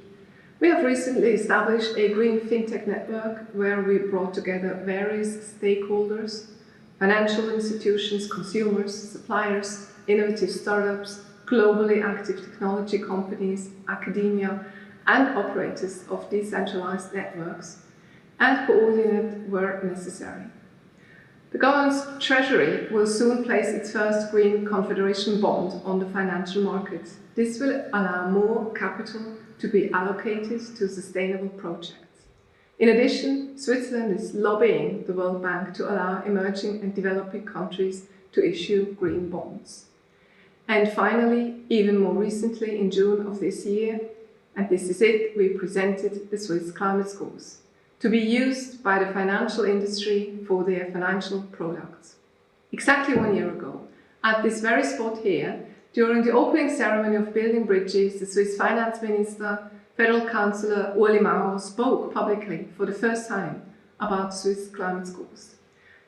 Speaker 5: We have recently established a green fintech network where we brought together various stakeholders, financial institutions, consumers, suppliers, innovative startups, globally active technology companies, academia, and operators of decentralized networks, and coordinate where necessary. The government's treasury will soon place its first green confederation bond on the financial markets. This will allow more capital to be allocated to sustainable projects. In addition, Switzerland is lobbying the World Bank to allow emerging and developing countries to issue green bonds. And finally, even more recently, in June of this year, and this is it, we presented the Swiss climate scores to be used by the financial industry for their financial products. Exactly 1 year ago, at this very spot here, during the opening ceremony of building bridges, the Swiss finance minister, Federal Councillor Ueli Maurer, spoke publicly for the first time about Swiss climate scores.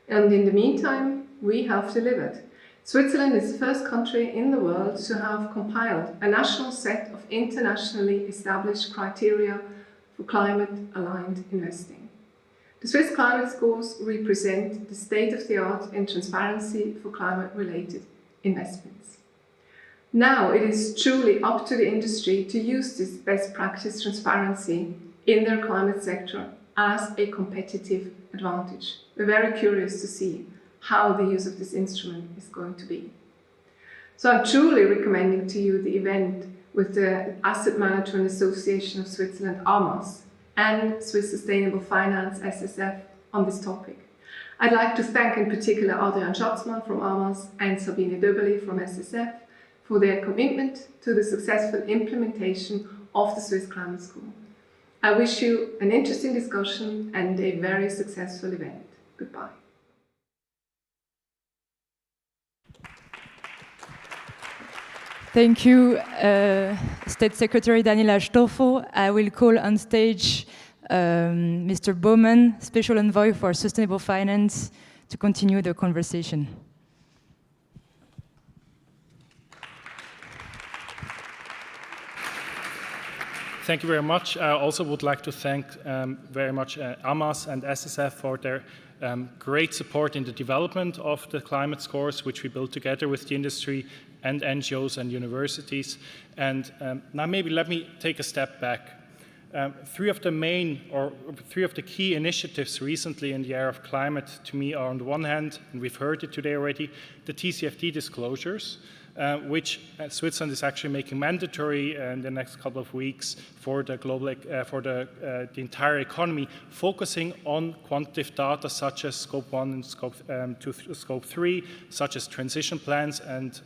Speaker 5: And in the meantime, we have delivered. Switzerland is the first country in the world to have compiled a national set of internationally established criteria for climate-aligned investing. The Swiss climate scores represent the state-of-the-art in transparency for climate-related investments. Now it is truly up to the industry to use this best practice transparency in their climate sector as a competitive advantage. We're very curious to see how the use of this instrument is going to be. So I'm truly recommending to you the event with the Asset Management Association of Switzerland, AMAS, and Swiss Sustainable Finance, SSF, on this topic. I'd like to thank in particular Adrian Schatzmann from AMAS and Sabine Döberli from SSF for their commitment to the successful implementation of the Swiss Climate School. I wish you an interesting discussion and a very successful event. Goodbye.
Speaker 4: Thank you, State Secretary Daniela Stoffel. I will call on stage Mr. Bowman, Special Envoy for Sustainable Finance, to continue the conversation.
Speaker 6: Thank you very much. I also would like to thank very much AMAS and SSF for their great support in the development of the climate scores, which we built together with the industry and NGOs and universities. And now maybe let me take a step back. Three of the key initiatives recently in the area of climate to me are, on the one hand, and we've heard it today already, the TCFD disclosures, which Switzerland is actually making mandatory in the next couple of weeks for the global, the entire economy, focusing on quantitative data such as Scope 1 and Scope 2, Scope 3, such as transition plans and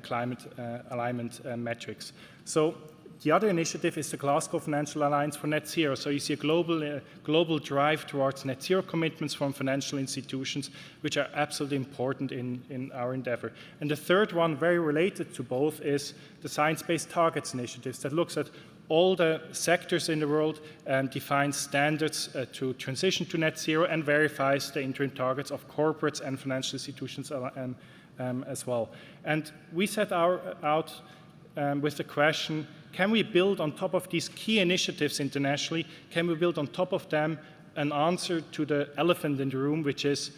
Speaker 6: climate alignment metrics. So the other initiative is the Glasgow Financial Alliance for Net Zero. So you see a global drive towards net zero commitments from financial institutions, which are absolutely important in our endeavor. And the third one, very related to both, is the Science-Based Targets initiatives that looks at all the sectors in the world and defines standards to transition to net zero and verifies the interim targets of corporates and financial institutions as well. And we set out with the question, can we build on top of these key initiatives internationally, can we build on top of them an answer to the elephant in the room, which is,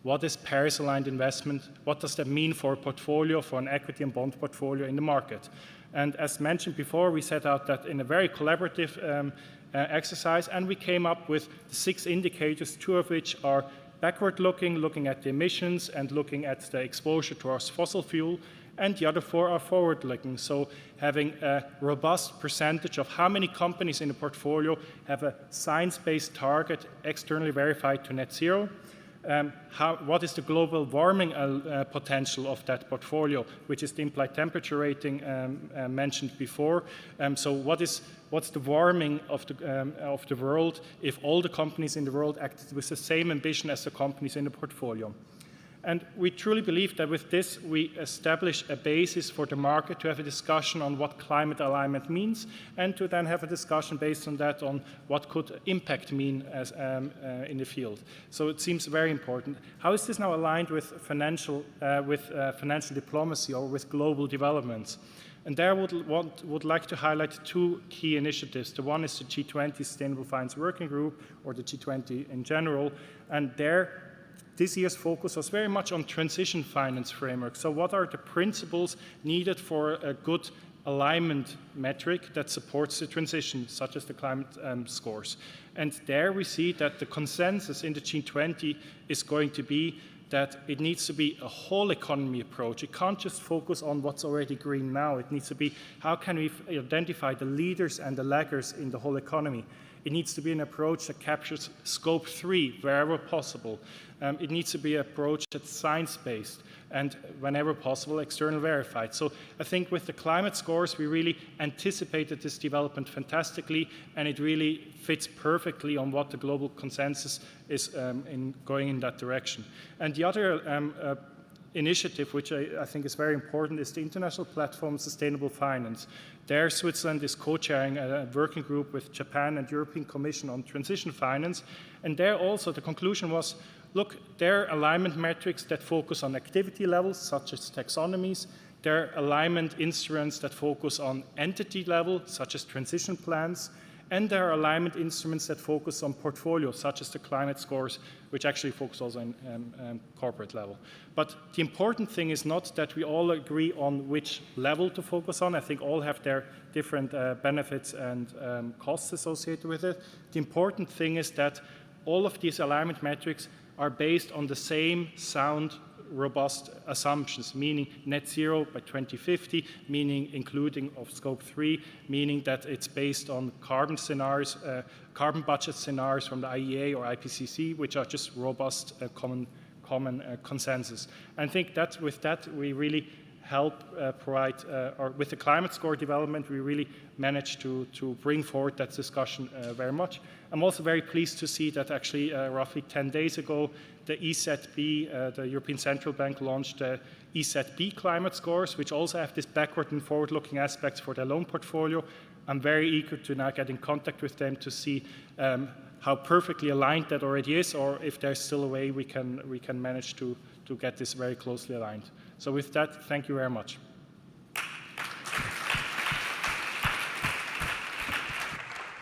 Speaker 6: what is Paris-aligned investment? What does that mean for a portfolio, for an equity and bond portfolio in the market? And as mentioned before, we set out that in a very collaborative exercise, and we came up with 6 indicators, 2 of which are backward-looking, looking at the emissions and looking at the exposure towards fossil fuel, and the other 4 are forward-looking. So having a robust percentage of how many companies in the portfolio have a science-based target externally verified to net zero. What is the global warming potential of that portfolio, which is the implied temperature rating mentioned before. So what's the warming of the world if all the companies in the world acted with the same ambition as the companies in the portfolio? And we truly believe that with this, we establish a basis for the market to have a discussion on what climate alignment means, and to then have a discussion based on that on what could impact mean as, in the field. So it seems very important. How is this now aligned with financial diplomacy or with global developments? And there I would like to highlight 2 key initiatives. The one is the G20 Sustainable Finance Working Group, or the G20 in general, and there this year's focus was very much on transition finance framework. So what are the principles needed for a good alignment metric that supports the transition, such as the climate scores? And there we see that the consensus in the G20 is going to be that it needs to be a whole economy approach. It can't just focus on what's already green now. It needs to be, how can we identify the leaders and the laggers in the whole economy? It needs to be an approach that captures Scope 3 wherever possible. It needs to be an approach that's science-based and, whenever possible, external verified. So I think with the climate scores, we really anticipated this development fantastically, and it really fits perfectly on what the global consensus is going in that direction. And the other initiative, which I think is very important, is the International Platform on Sustainable Finance. There, Switzerland is co-chairing a working group with Japan and European Commission on transition finance. And there also the conclusion was, look, there are alignment metrics that focus on activity levels, such as taxonomies. There are alignment instruments that focus on entity level, such as transition plans. And there are alignment instruments that focus on portfolios, such as the climate scores, which actually focus also on corporate level. But the important thing is not that we all agree on which level to focus on. I think all have their different benefits and costs associated with it. The important thing is that all of these alignment metrics are based on the same sound, robust assumptions, meaning net zero by 2050, meaning including of Scope 3, meaning that it's based on carbon scenarios, carbon budget scenarios from the IEA or IPCC, which are just robust common consensus. And I think that with that we really help provide, or with the climate score development, we really managed to bring forward that discussion very much. I'm also very pleased to see that actually roughly 10 days ago, the EZB, the European Central Bank, launched the EZB climate scores, which also have this backward and forward-looking aspects for their loan portfolio. I'm very eager to now get in contact with them to see how perfectly aligned that already is, or if there's still a way we can manage to get this very closely aligned. So with that, thank you very much.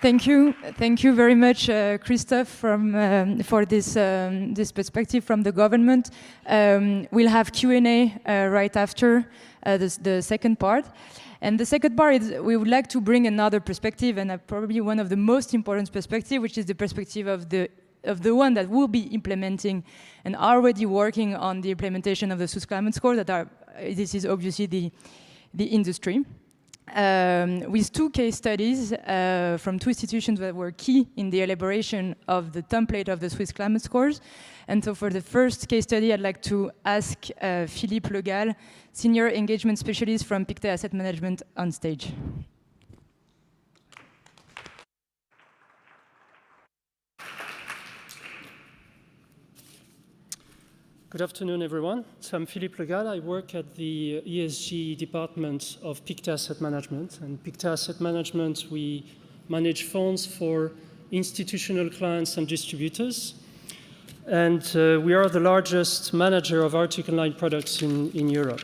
Speaker 4: Thank you very much, Christoph, for this perspective from the government. We'll have Q&A right after the second part. And the second part is we would like to bring another perspective, and probably one of the most important perspectives, which is the perspective of the one that will be implementing and already working on the implementation of the Swiss Climate Score, that are this is obviously the industry. With 2 case studies from 2 institutions that were key in the elaboration of the template of the Swiss climate scores. And so for the first case study, I'd like to ask Philippe Legal, Senior Engagement Specialist from Pictet Asset Management, on stage.
Speaker 7: Good afternoon, everyone. So I'm Philippe Legal. I work at the ESG department of Pictet Asset Management. And Pictet Asset Management, we manage funds for institutional clients and distributors. And we are the largest manager of Article 9 products in Europe.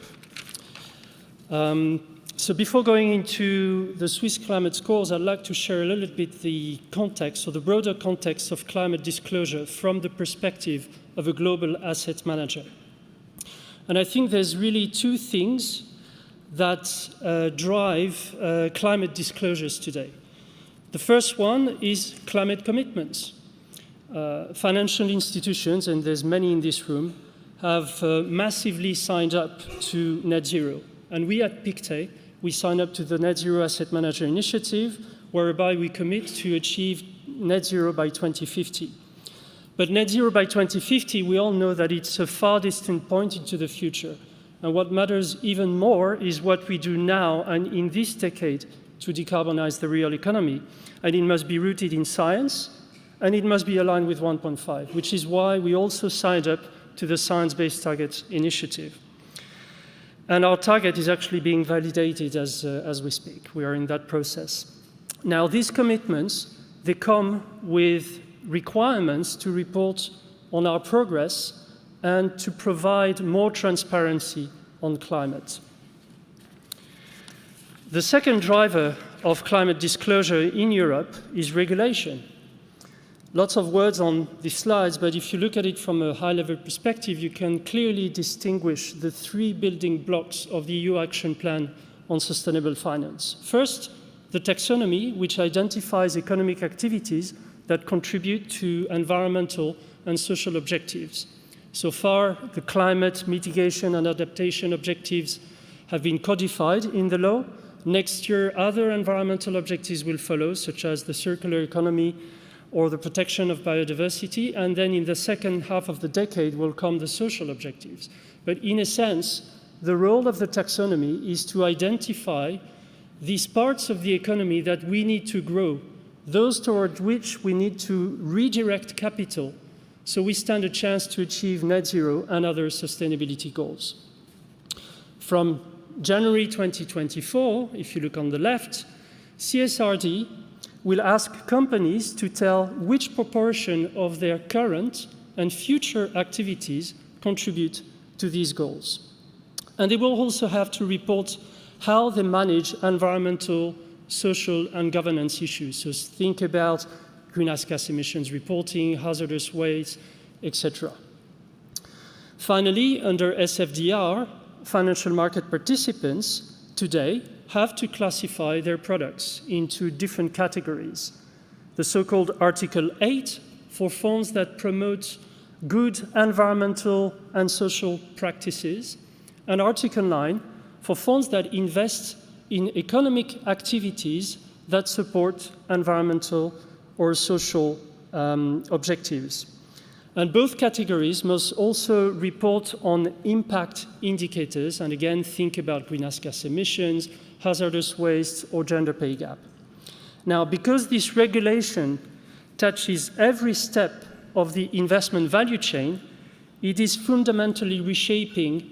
Speaker 7: So before going into the Swiss climate scores, I'd like to share a little bit the context, or the broader context of climate disclosure from the perspective of a global asset manager. And I think there's really 2 things that drive climate disclosures today. The first one is climate commitments. Financial institutions, and there's many in this room, have massively signed up to net zero. And we at Pictet, we signed up to the Net Zero Asset Manager Initiative, whereby we commit to achieve net zero by 2050. But net zero by 2050, we all know that it's a far distant point into the future. And what matters even more is what we do now and in this decade to decarbonize the real economy. And it must be rooted in science, and it must be aligned with 1.5, which is why we also signed up to the Science Based Targets Initiative. And our target is actually being validated as we speak. We are in that process. Now, these commitments, they come with requirements to report on our progress and to provide more transparency on climate. The second driver of climate disclosure in Europe is regulation. Lots of words on these slides, but if you look at it from a high-level perspective, you can clearly distinguish the 3 building blocks of the EU Action Plan on Sustainable Finance. First, the taxonomy, which identifies economic activities that contribute to environmental and social objectives. So far, the climate mitigation and adaptation objectives have been codified in the law. Next year, other environmental objectives will follow, such as the circular economy or the protection of biodiversity, and then in the second half of the decade will come the social objectives. But in a sense, the role of the taxonomy is to identify these parts of the economy that we need to grow, those toward which we need to redirect capital, so we stand a chance to achieve net zero and other sustainability goals. From January 2024, if you look on the left, CSRD will ask companies to tell which proportion of their current and future activities contribute to these goals. And they will also have to report how they manage environmental, social, and governance issues. So think about greenhouse gas emissions reporting, hazardous waste, etc. Finally, under SFDR, financial market participants today have to classify their products into different categories. The so-called Article 8 for funds that promote good environmental and social practices, and Article 9 for funds that invest in economic activities that support environmental or social objectives. And both categories must also report on impact indicators, and again, think about greenhouse gas emissions, hazardous waste, or gender pay gap. Now, because this regulation touches every step of the investment value chain, it is fundamentally reshaping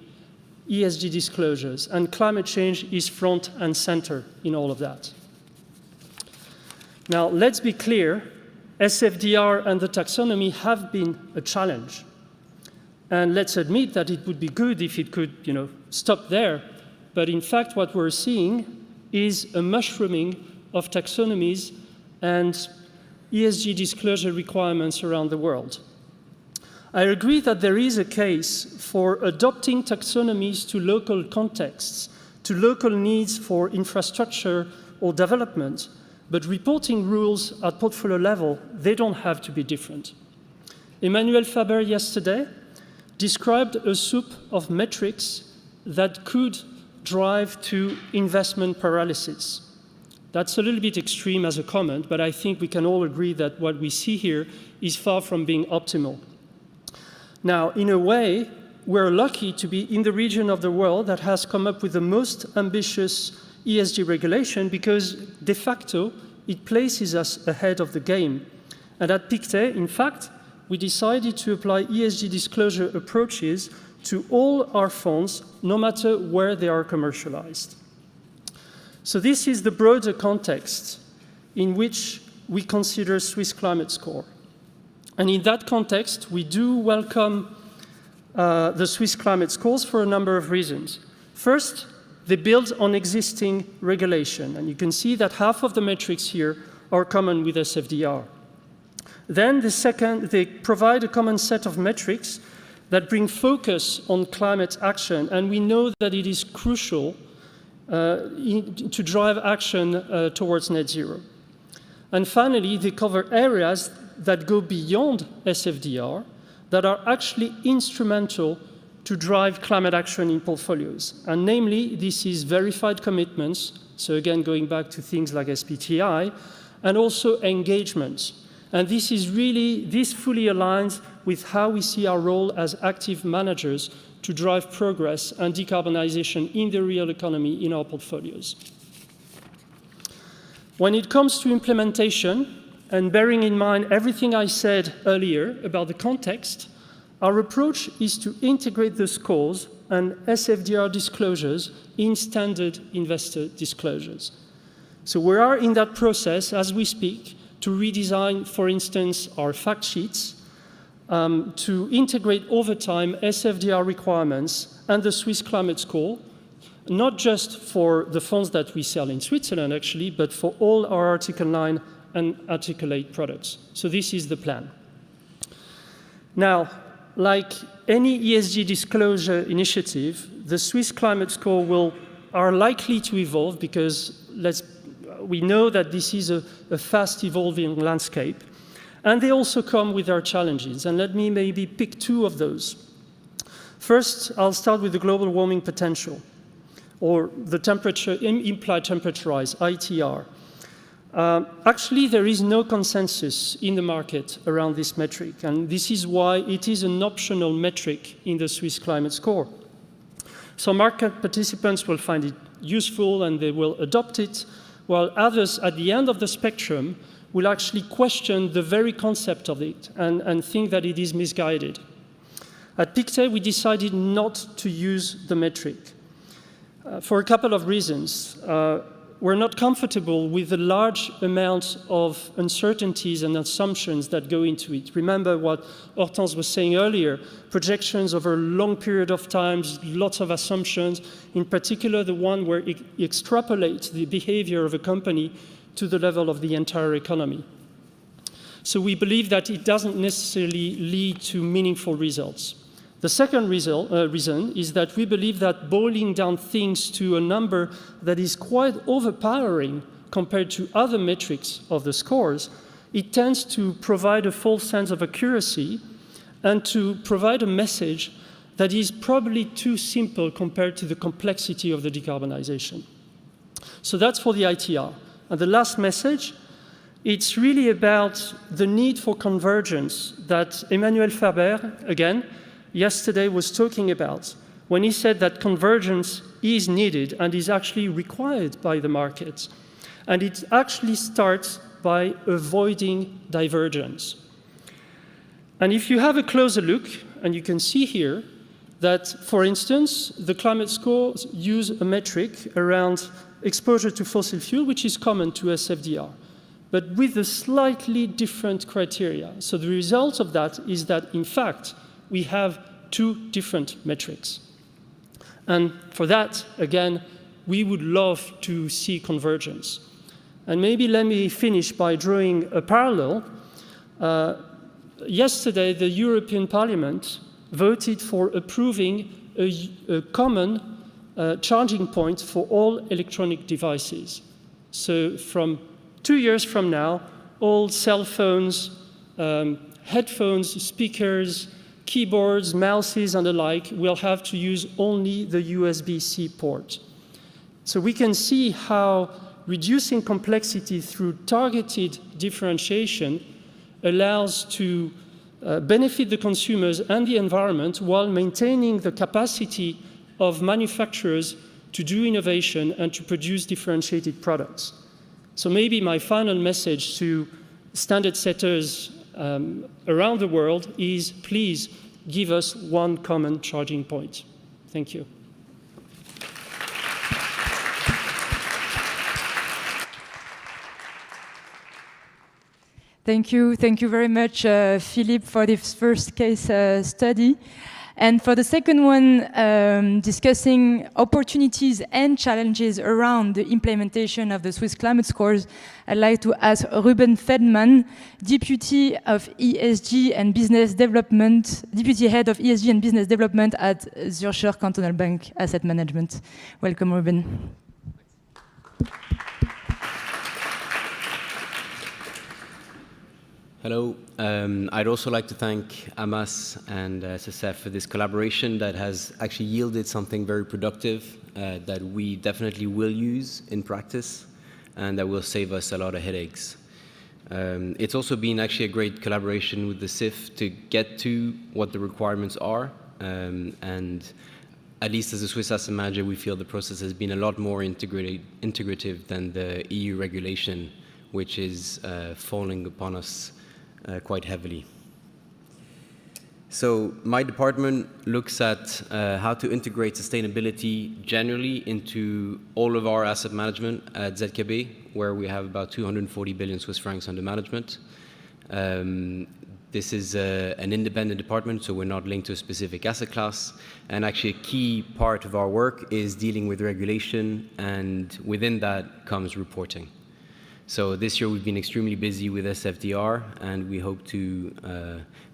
Speaker 7: ESG disclosures, and climate change is front and center in all of that. Now, let's be clear, SFDR and the taxonomy have been a challenge. And let's admit that it would be good if it could, stop there. But in fact, what we're seeing is a mushrooming of taxonomies and ESG disclosure requirements around the world. I agree that there is a case for adopting taxonomies to local contexts, to local needs for infrastructure or development, but reporting rules at portfolio level, they don't have to be different. Emmanuel Faber yesterday described a soup of metrics that could drive to investment paralysis. That's a little bit extreme as a comment, but I think we can all agree that what we see here is far from being optimal. Now, in a way, we're lucky to be in the region of the world that has come up with the most ambitious ESG regulation, because de facto, it places us ahead of the game. And at Pictet, in fact, we decided to apply ESG disclosure approaches to all our funds, no matter where they are commercialized. So this is the broader context in which we consider Swiss Climate Score. And in that context, we do welcome the Swiss Climate Scores for a number of reasons. First, they build on existing regulation, and you can see that half of the metrics here are common with SFDR. Then the second, they provide a common set of metrics that bring focus on climate action, and we know that it is crucial to drive action towards net zero. And finally, they cover areas that go beyond SFDR that are actually instrumental to drive climate action in portfolios. And namely, this is verified commitments, so again, going back to things like SBTI, and also engagement. And this fully aligns with how we see our role as active managers to drive progress and decarbonization in the real economy in our portfolios. When it comes to implementation, and bearing in mind everything I said earlier about the context, our approach is to integrate the scores and SFDR disclosures in standard investor disclosures. So we are in that process as we speak to redesign, for instance, our fact sheets, to integrate over time SFDR requirements and the Swiss Climate Score, not just for the funds that we sell in Switzerland, actually, but for all our Article 9 and Article 8 products. So this is the plan. Now, like any ESG disclosure initiative, the Swiss Climate Score are likely to evolve, because we know that this is a fast evolving landscape. And they also come with their challenges. And let me maybe pick two of those. First, I'll start with the global warming potential, or the implied temperature rise, ITR. Actually, there is no consensus in the market around this metric, and this is why it is an optional metric in the Swiss Climate Score. Some market participants will find it useful and they will adopt it, while others at the end of the spectrum will actually question the very concept of it and think that it is misguided. At Pictet, we decided not to use the metric for a couple of reasons. We're not comfortable with the large amount of uncertainties and assumptions that go into it. Remember what Hortense was saying earlier, projections over a long period of time, lots of assumptions, in particular the one where it extrapolates the behavior of a company to the level of the entire economy. So we believe that it doesn't necessarily lead to meaningful results. The second reason is that we believe that boiling down things to a number that is quite overpowering compared to other metrics of the scores, it tends to provide a false sense of accuracy and to provide a message that is probably too simple compared to the complexity of the decarbonization. So that's for the ITR. And the last message, it's really about the need for convergence that Emmanuel Faber, again, yesterday was talking about when he said that convergence is needed and is actually required by the market. And it actually starts by avoiding divergence. And if you have a closer look, and you can see here that, for instance, the climate scores use a metric around exposure to fossil fuel, which is common to SFDR, but with a slightly different criteria. So the result of that is that, in fact, we have two different metrics. And for that, again, we would love to see convergence. And maybe let me finish by drawing a parallel. Yesterday, the European Parliament voted for approving a common charging point for all electronic devices. So from 2 years from now, all cell phones, headphones, speakers, keyboards, mouses, and the like will have to use only the USB-C port. So we can see how reducing complexity through targeted differentiation allows to benefit the consumers and the environment while maintaining the capacity of manufacturers to do innovation and to produce differentiated products. So maybe my final message to standard setters around the world is, please give us one common charging point. Thank you.
Speaker 4: Thank you very much, Philippe, for this first case study. And for the second one, discussing opportunities and challenges around the implementation of the Swiss climate scores, I'd like to ask Ruben Fedman, Deputy of ESG and Business Development, Deputy Head of ESG and Business Development at Zürcher Cantonal Bank Asset Management. Welcome, Ruben.
Speaker 8: Hello. I'd also like to thank Amas and SSF for this collaboration that has actually yielded something very productive that we definitely will use in practice and that will save us a lot of headaches. It's also been actually a great collaboration with the CIF to get to what the requirements are, and at least as a Swiss asset manager, we feel the process has been a lot more integrative than the EU regulation, which is falling upon us quite heavily. So my department looks at how to integrate sustainability generally into all of our asset management at ZKB, where we have about 240 billion Swiss francs under management. This is an independent department, so we're not linked to a specific asset class. And actually a key part of our work is dealing with regulation, and within that comes reporting. So this year we've been extremely busy with SFDR, and we hope to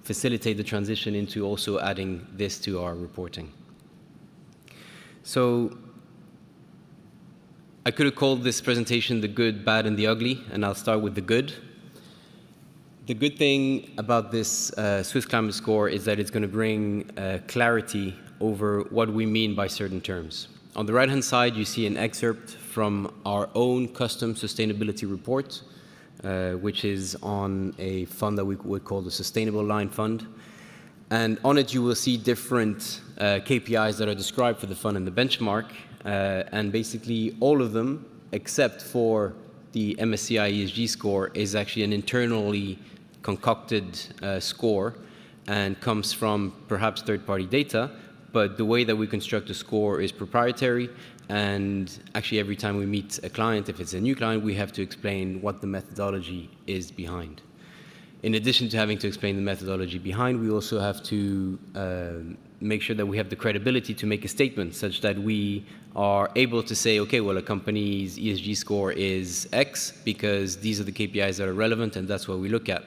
Speaker 8: facilitate the transition into also adding this to our reporting. So I could have called this presentation the good, bad, and the ugly, and I'll start with the good. The good thing about this Swiss Climate Score is that it's going to bring clarity over what we mean by certain terms. On the right-hand side, you see an excerpt from our own custom sustainability report, which is on a fund that we would call the Sustainable Line Fund. And on it, you will see different KPIs that are described for the fund and the benchmark. And basically, all of them, except for the MSCI ESG score, is actually an internally concocted score and comes from perhaps third-party data. But the way that we construct a score is proprietary, and actually every time we meet a client, if it's a new client, we have to explain what the methodology is behind. In addition to having to explain the methodology behind, we also have to make sure that we have the credibility to make a statement such that we are able to say, okay, well, a company's ESG score is X because these are the KPIs that are relevant and that's what we look at.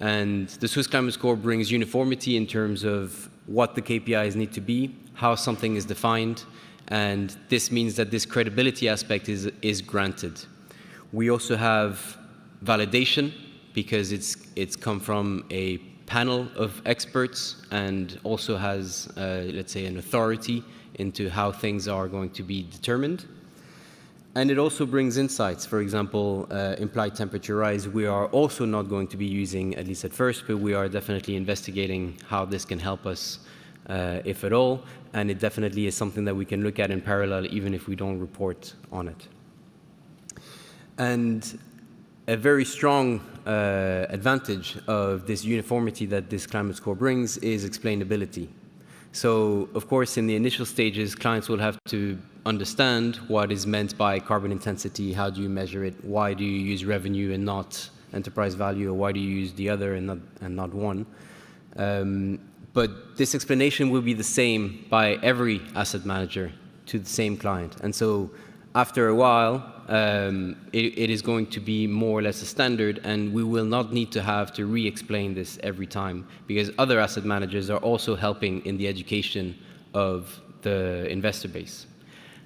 Speaker 8: And the Swiss Climate Score brings uniformity in terms of what the KPIs need to be, how something is defined, and this means that this credibility aspect is granted. We also have validation because it's come from a panel of experts and also has, let's say, an authority into how things are going to be determined. And it also brings insights. For example, implied temperature rise, we are also not going to be using, at least at first, but we are definitely investigating how this can help us, if at all. And it definitely is something that we can look at in parallel, even if we don't report on it. And a very strong advantage of this uniformity that this climate score brings is explainability. So, of course, in the initial stages, clients will have to understand what is meant by carbon intensity, how do you measure it, why do you use revenue and not enterprise value, or why do you use the other and not one. But this explanation will be the same by every asset manager to the same client. And so after a while, it is going to be more or less a standard, and we will not need to have to re-explain this every time, because other asset managers are also helping in the education of the investor base.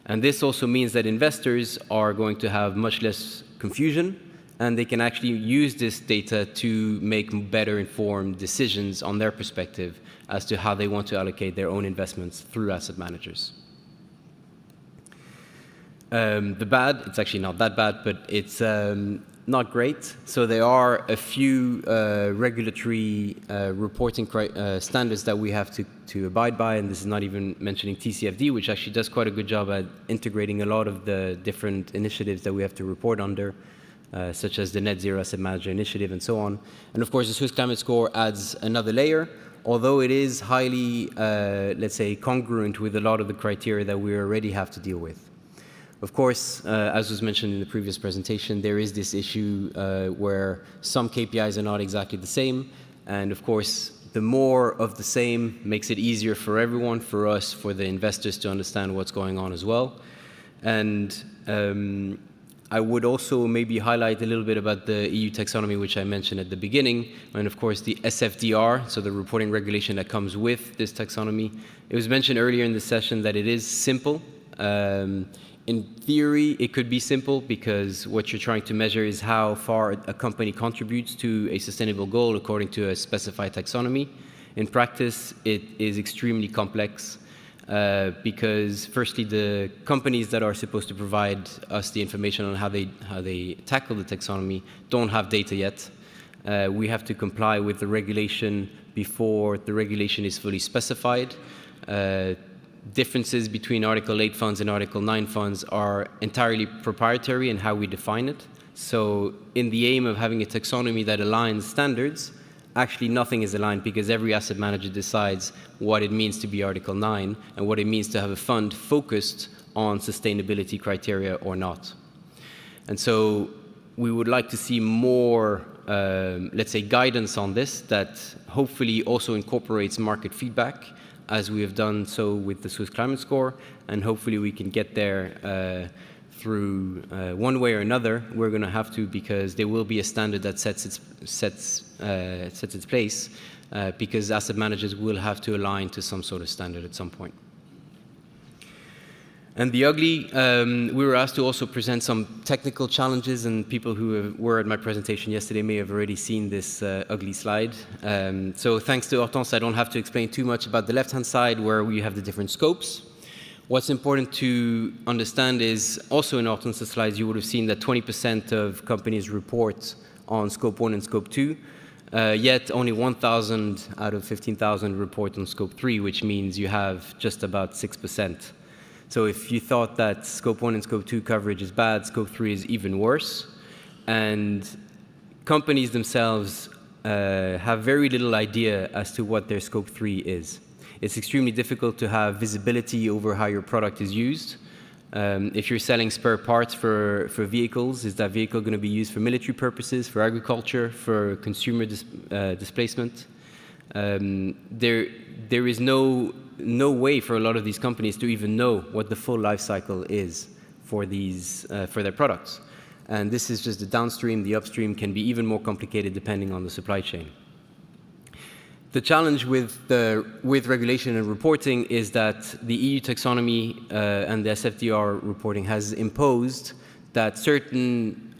Speaker 8: And this also means that investors are going to have much less confusion, and they can actually use this data to make better informed decisions on their perspective, as to how they want to allocate their own investments through asset managers. The bad, it's actually not that bad, but it's not great. So there are a few regulatory reporting standards that we have to abide by, and this is not even mentioning TCFD, which actually does quite a good job at integrating a lot of the different initiatives that we have to report under, such as the Net Zero Asset Manager Initiative and so on. And of course, the Swiss Climate Score adds another layer, although it is highly, let's say, congruent with a lot of the criteria that we already have to deal with. Of course, as was mentioned in the previous presentation, there is this issue where some KPIs are not exactly the same. And of course, the more of the same makes it easier for everyone, for us, for the investors to understand what's going on as well. And I would also maybe highlight a little bit about the EU taxonomy, which I mentioned at the beginning, and of course the SFDR, so the reporting regulation that comes with this taxonomy. It was mentioned earlier in the session that it is simple. In theory, it could be simple because what you're trying to measure is how far a company contributes to a sustainable goal according to a specified taxonomy. In practice, it is extremely complex because firstly, the companies that are supposed to provide us the information on how they tackle the taxonomy don't have data yet. We have to comply with the regulation before the regulation is fully specified. Differences between Article 8 funds and Article 9 funds are entirely proprietary in how we define it. So in the aim of having a taxonomy that aligns standards, actually nothing is aligned because every asset manager decides what it means to be Article 9 and what it means to have a fund focused on sustainability criteria or not. And so we would like to see more, let's say, guidance on this that hopefully also incorporates market feedback, as we have done so with the Swiss Climate Score, and hopefully we can get there through one way or another. We're going to have to, because there will be a standard that sets its place, because asset managers will have to align to some sort of standard at some point. And the ugly, we were asked to also present some technical challenges, and people who were at my presentation yesterday may have already seen this ugly slide. So thanks to Hortense, I don't have to explain too much about the left-hand side where we have the different scopes. What's important to understand is, also in Hortense's slides, you would have seen that 20% of companies report on Scope 1 and Scope 2, yet only 1,000 out of 15,000 report on Scope 3, which means you have just about 6%. So if you thought that Scope 1 and Scope 2 coverage is bad, Scope 3 is even worse. And companies themselves have very little idea as to what their Scope 3 is. It's extremely difficult to have visibility over how your product is used. If you're selling spare parts for vehicles, is that vehicle going to be used for military purposes, for agriculture, for consumer displacement? There is no way for a lot of these companies to even know what the full life cycle is for their products. And this is just the downstream. The upstream can be even more complicated depending on the supply chain. The challenge with regulation and reporting is that the EU taxonomy and the SFDR reporting has imposed that certain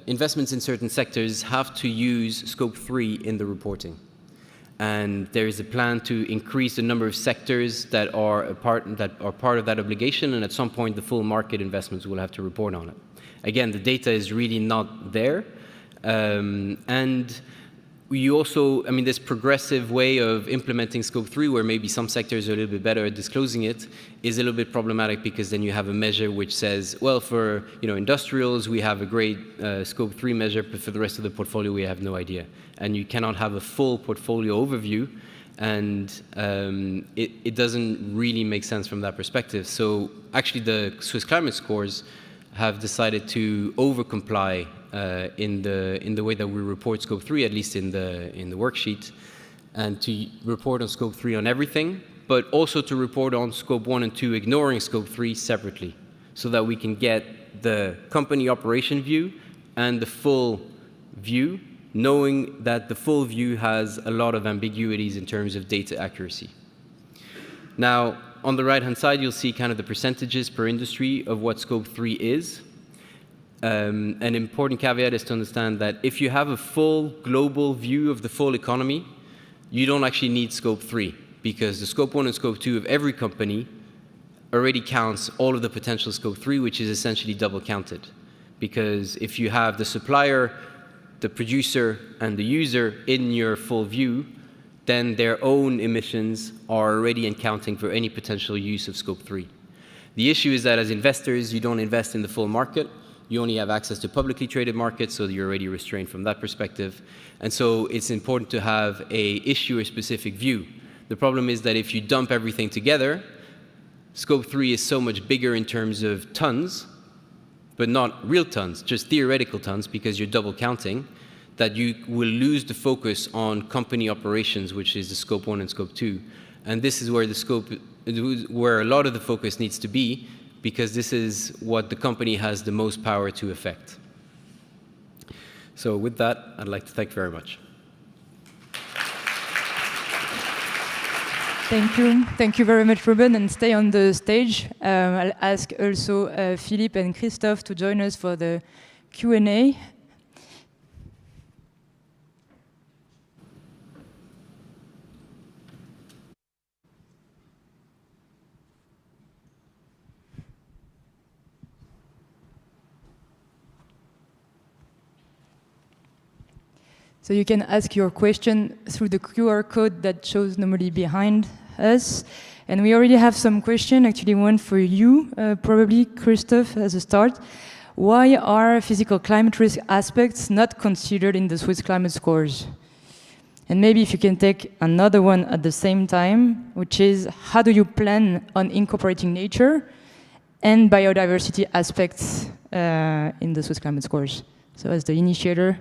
Speaker 8: investments in certain sectors have to use Scope 3 in the reporting. And there is a plan to increase the number of sectors that are part of that obligation, and at some point the full market investments will have to report on it. Again, the data is really not there, and you also, I mean, this progressive way of implementing Scope 3, where maybe some sectors are a little bit better at disclosing it, is a little bit problematic because then you have a measure which says, well, for industrials we have a great Scope 3 measure, but for the rest of the portfolio we have no idea. And you cannot have a full portfolio overview, and it doesn't really make sense from that perspective. So actually the Swiss Climate Scores have decided to over-comply in the way that we report Scope 3, at least in the worksheet, and to report on Scope 3 on everything, but also to report on Scope 1 and 2, ignoring Scope 3 separately, so that we can get the company operation view and the full view, knowing that the full view has a lot of ambiguities in terms of data accuracy. Now, on the right-hand side, you'll see kind of the percentages per industry of what Scope 3 is. An important caveat is to understand that if you have a full global view of the full economy, you don't actually need scope 3, because the scope 1 and scope 2 of every company already counts all of the potential scope 3, which is essentially double counted. Because if you have the supplier, the producer, and the user in your full view, then their own emissions are already accounting for any potential use of scope 3. The issue is that as investors, you don't invest in the full market. You only have access to publicly traded markets, so you're already restrained from that perspective. And so it's important to have a issuer-specific view. The problem is that if you dump everything together, scope 3 is so much bigger in terms of tons, but not real tons, just theoretical tons, because you're double counting, that you will lose the focus on company operations, which is the scope 1 and scope 2. And this is where a lot of the focus needs to be, because this is what the company has the most power to affect. So with that, I'd like to thank you very much.
Speaker 4: Thank you. Thank you very much, Ruben, and stay on the stage. I'll ask also Philippe and Christophe to join us for the Q&A. So you can ask your question through the QR code that shows normally behind us. And we already have some questions, actually one for you, probably Christophe as a start. Why are physical climate risk aspects not considered in the Swiss climate scores? And maybe if you can take another one at the same time, which is how do you plan on incorporating nature and biodiversity aspects in the Swiss climate scores? So as the initiator,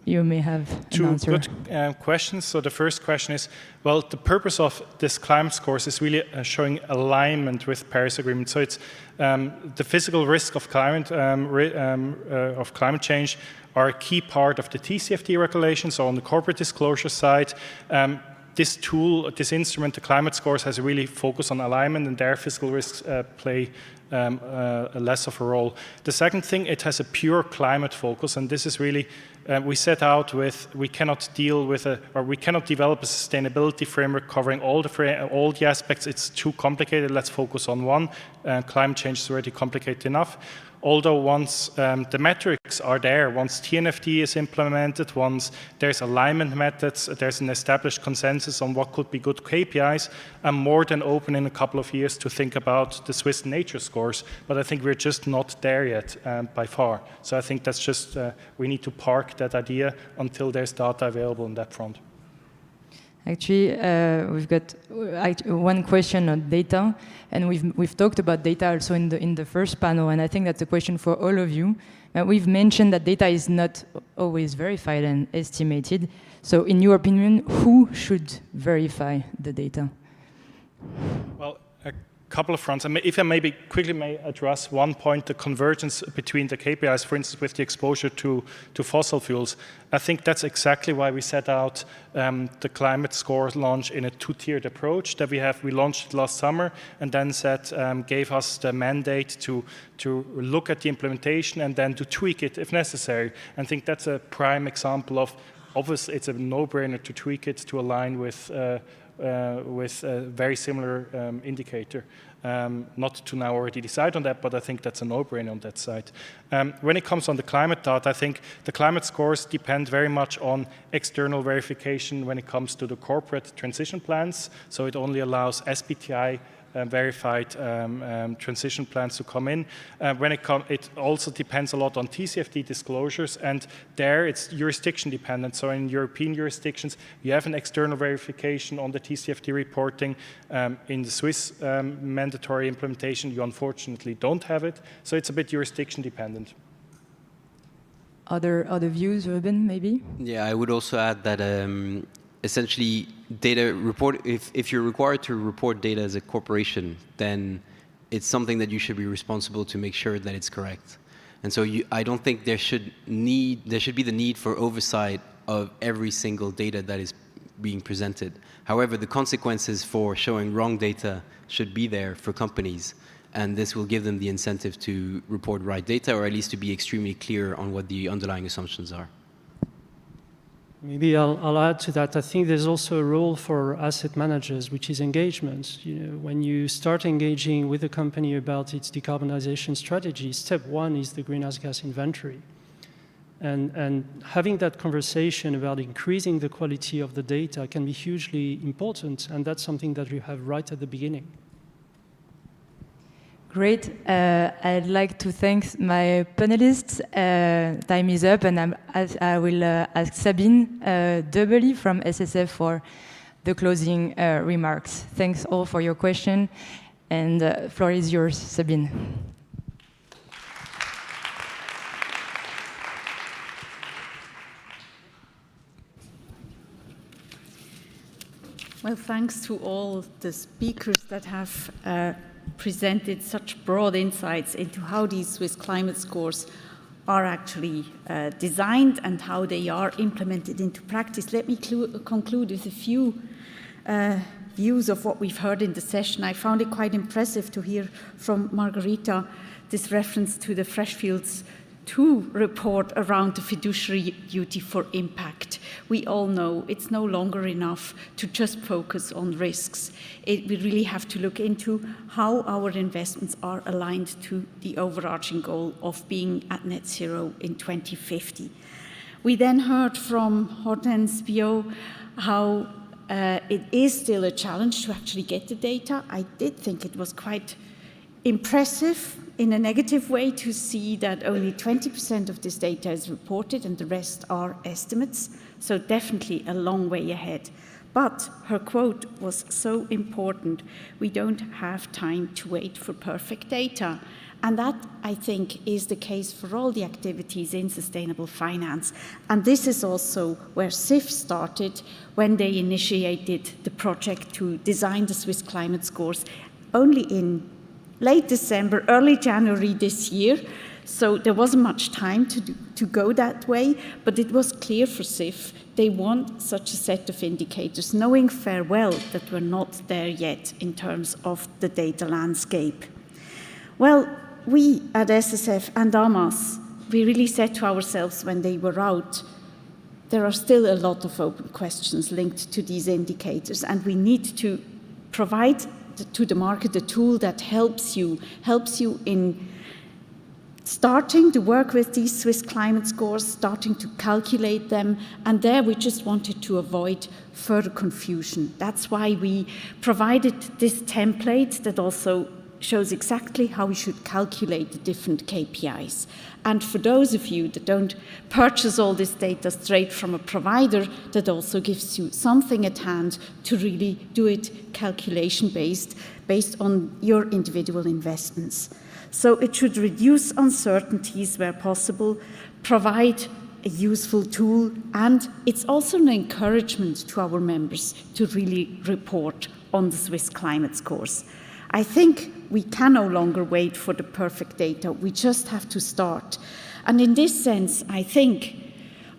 Speaker 4: you may have an answer.
Speaker 6: Two good questions. So the first question is, well, the purpose of this climate scores is really showing alignment with Paris Agreement. So it's the physical risk of climate change are a key part of the TCFD regulation. So on the corporate disclosure side, this tool, this instrument, the climate scores, has a really focus on alignment, and their physical risks play less of a role. The second thing, it has a pure climate focus, and this is really, we set out with, we cannot deal with we cannot develop a sustainability framework covering all the aspects. It's too complicated. Let's focus on one. Climate change is already complicated enough. Although once the metrics are there, once TNFD is implemented, once there's alignment methods, there's an established consensus on what could be good KPIs, I'm more than open in a couple of years to think about the Swiss nature scores, but I think we're just not there yet by far. So I think that's just, we need to park that idea until there's data available on that front.
Speaker 4: Actually, we've got one question on data, and we've talked about data also in the first panel, and I think that's a question for all of you. We've mentioned that data is not always verified and estimated. So in your opinion, who should verify the data?
Speaker 6: Well, a couple of fronts. If I maybe quickly may address one point, the convergence between the KPIs, for instance, with the exposure to fossil fuels. I think that's exactly why we set out the climate score launch in a two-tiered approach that we launched last summer, and then gave us the mandate to look at the implementation and then to tweak it if necessary. And I think that's a prime example of, obviously, it's a no-brainer to tweak it to align with a very similar indicator. Not to now already decide on that, but I think that's a no-brainer on that side. When it comes on the climate data, I think the climate scores depend very much on external verification when it comes to the corporate transition plans. So it only allows SBTI verified transition plans to come in. It also depends a lot on TCFD disclosures, and there it's jurisdiction dependent. So in European jurisdictions, you have an external verification on the TCFD reporting. In the Swiss mandatory implementation, you unfortunately don't have it. So it's a bit jurisdiction dependent.
Speaker 4: Other views, Ruben, maybe?
Speaker 8: Yeah, I would also add that essentially, if you're required to report data as a corporation, then it's something that you should be responsible to make sure that it's correct. And so I don't think there should be the need for oversight of every single data that is being presented. However, the consequences for showing wrong data should be there for companies, and this will give them the incentive to report right data, or at least to be extremely clear on what the underlying assumptions are.
Speaker 7: Maybe I'll add to that. I think there's also a role for asset managers, which is engagement. You know, when you start engaging with a company about its decarbonization strategy, step one is the greenhouse gas inventory. And having that conversation about increasing the quality of the data can be hugely important, and that's something that we have right at the beginning.
Speaker 4: Great. I'd like to thank my panelists. Time is up, and I will ask Sabine Döbeli from SSF for the closing remarks. Thanks all for your question, and the floor is yours, Sabine.
Speaker 9: Well, thanks to all the speakers that have presented such broad insights into how these Swiss climate scores are actually designed and how they are implemented into practice. Let me conclude with a few views of what we've heard in the session. I found it quite impressive to hear from Margarita this reference to the Freshfields 2 report around the fiduciary duty for impact. We all know it's no longer enough to just focus on risks. We really have to look into how our investments are aligned to the overarching goal of being at net zero in 2050. We then heard from Hortense Biot how it is still a challenge to actually get the data. I did think it was quite impressive in a negative way to see that only 20% of this data is reported and the rest are estimates. So definitely a long way ahead. But her quote was so important. We don't have time to wait for perfect data. And that, I think, is the case for all the activities in sustainable finance. And this is also where SIF started when they initiated the project to design the Swiss climate scores only in late December, early January this year. So there wasn't much time to go that way, but it was clear for SIF they want such a set of indicators, knowing fair well that we're not there yet in terms of the data landscape. Well, we at SSF and AMAS, we really said to ourselves when they were out, there are still a lot of open questions linked to these indicators, and we need to provide to the market a tool that helps you in starting to work with these Swiss climate scores, starting to calculate them, and there we just wanted to avoid further confusion. That's why we provided this template that also shows exactly how we should calculate the different KPIs. And for those of you that don't purchase all this data straight from a provider, that also gives you something at hand to really do it calculation-based, based on your individual investments. So it should reduce uncertainties where possible, provide a useful tool, and it's also an encouragement to our members to really report on the Swiss climate scores. I think we can no longer wait for the perfect data. We just have to start. And in this sense, I think,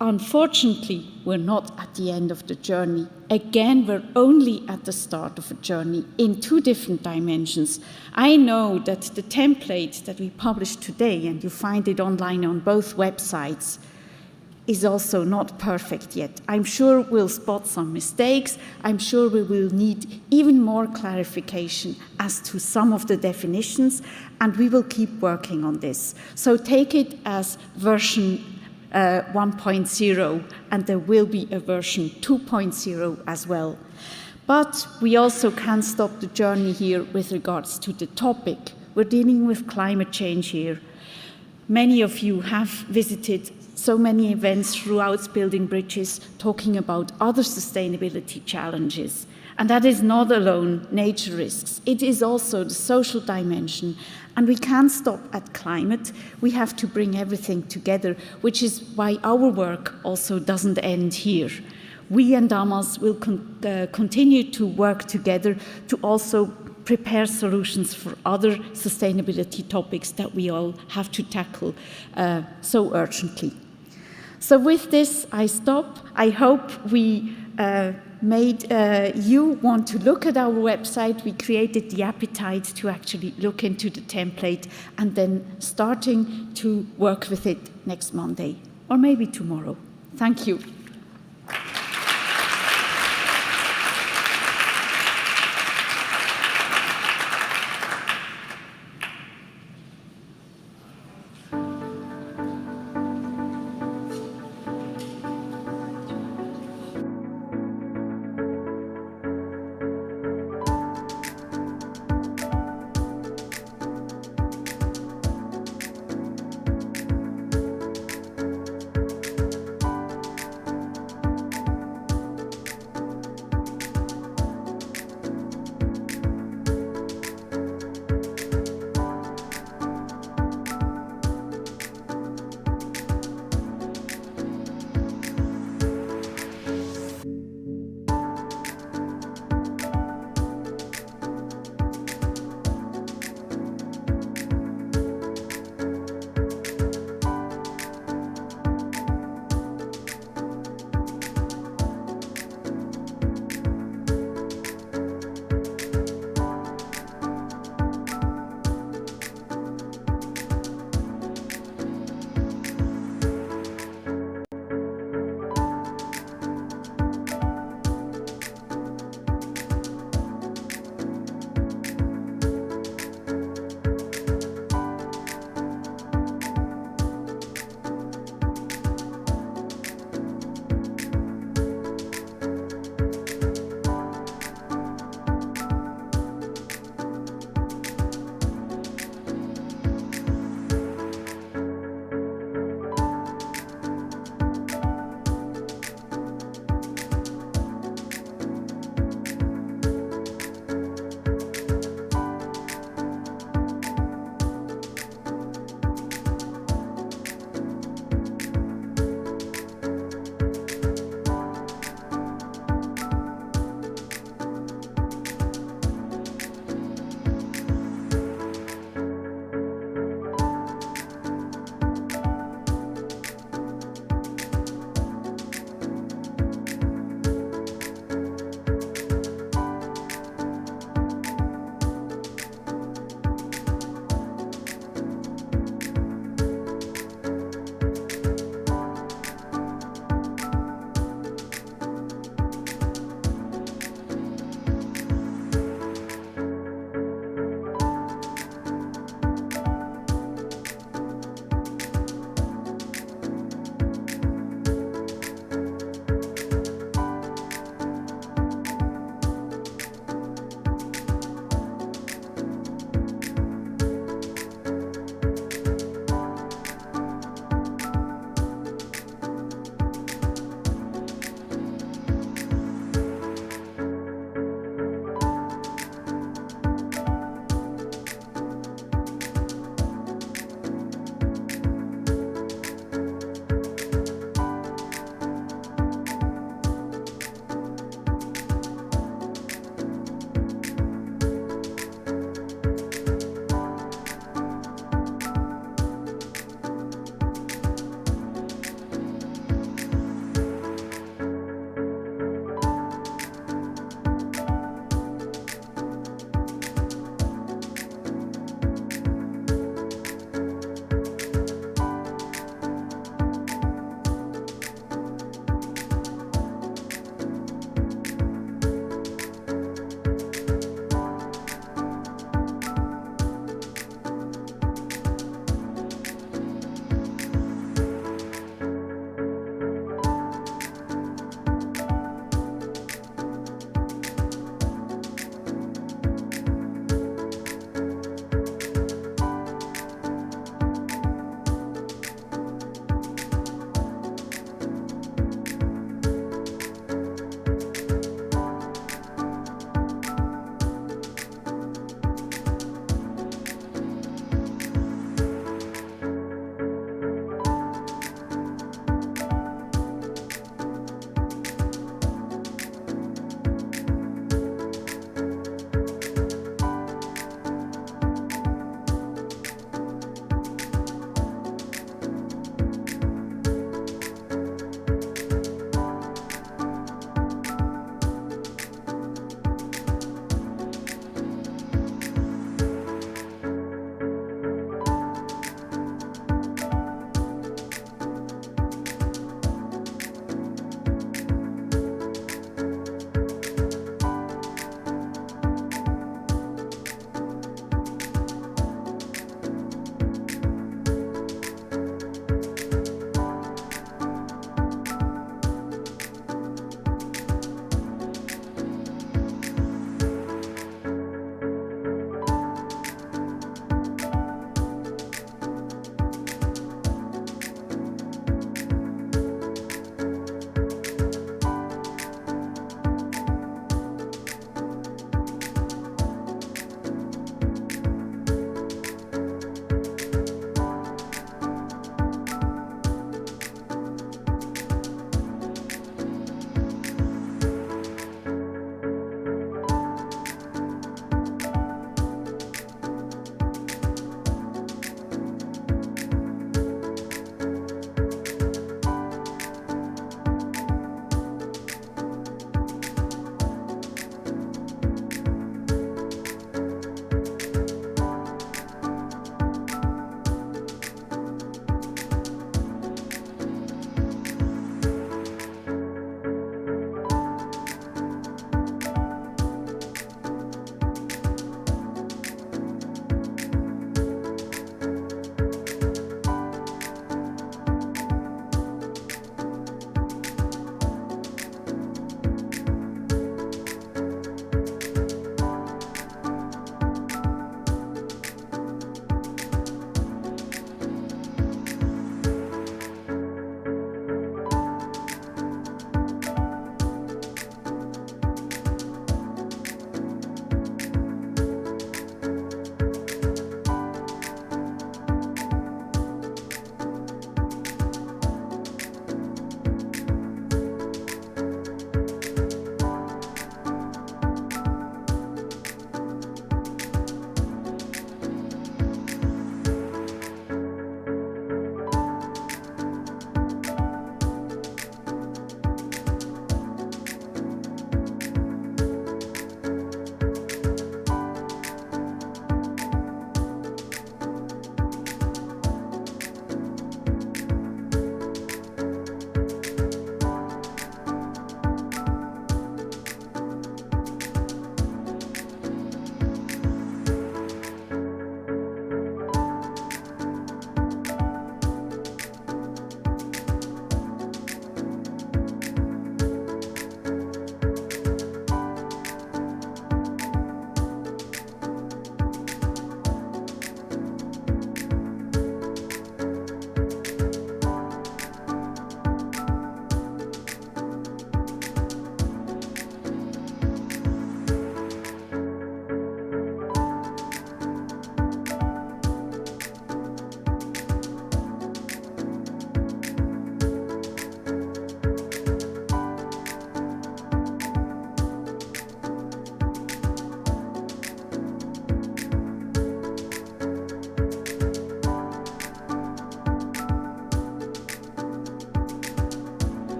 Speaker 9: unfortunately, we're not at the end of the journey. Again, we're only at the start of a journey in two different dimensions. I know that the template that we published today, and you find it online on both websites, is also not perfect yet. I'm sure we'll spot some mistakes. I'm sure we will need even more clarification as to some of the definitions, and we will keep working on this. So take it as version 1.0, and there will be a version 2.0 as well. But we also can't stop the journey here with regards to the topic. We're dealing with climate change here. Many of you have visited so many events throughout Building Bridges talking about other sustainability challenges. And that is not alone nature risks. It is also the social dimension. And we can't stop at climate. We have to bring everything together, which is why our work also doesn't end here. We and AMAS will continue to work together to also prepare solutions for other sustainability topics that we all have to tackle so urgently. So with this, I stop. I hope we made you want to look at our website. We created the appetite to actually look into the template and then starting to work with it next Monday or maybe tomorrow. Thank you.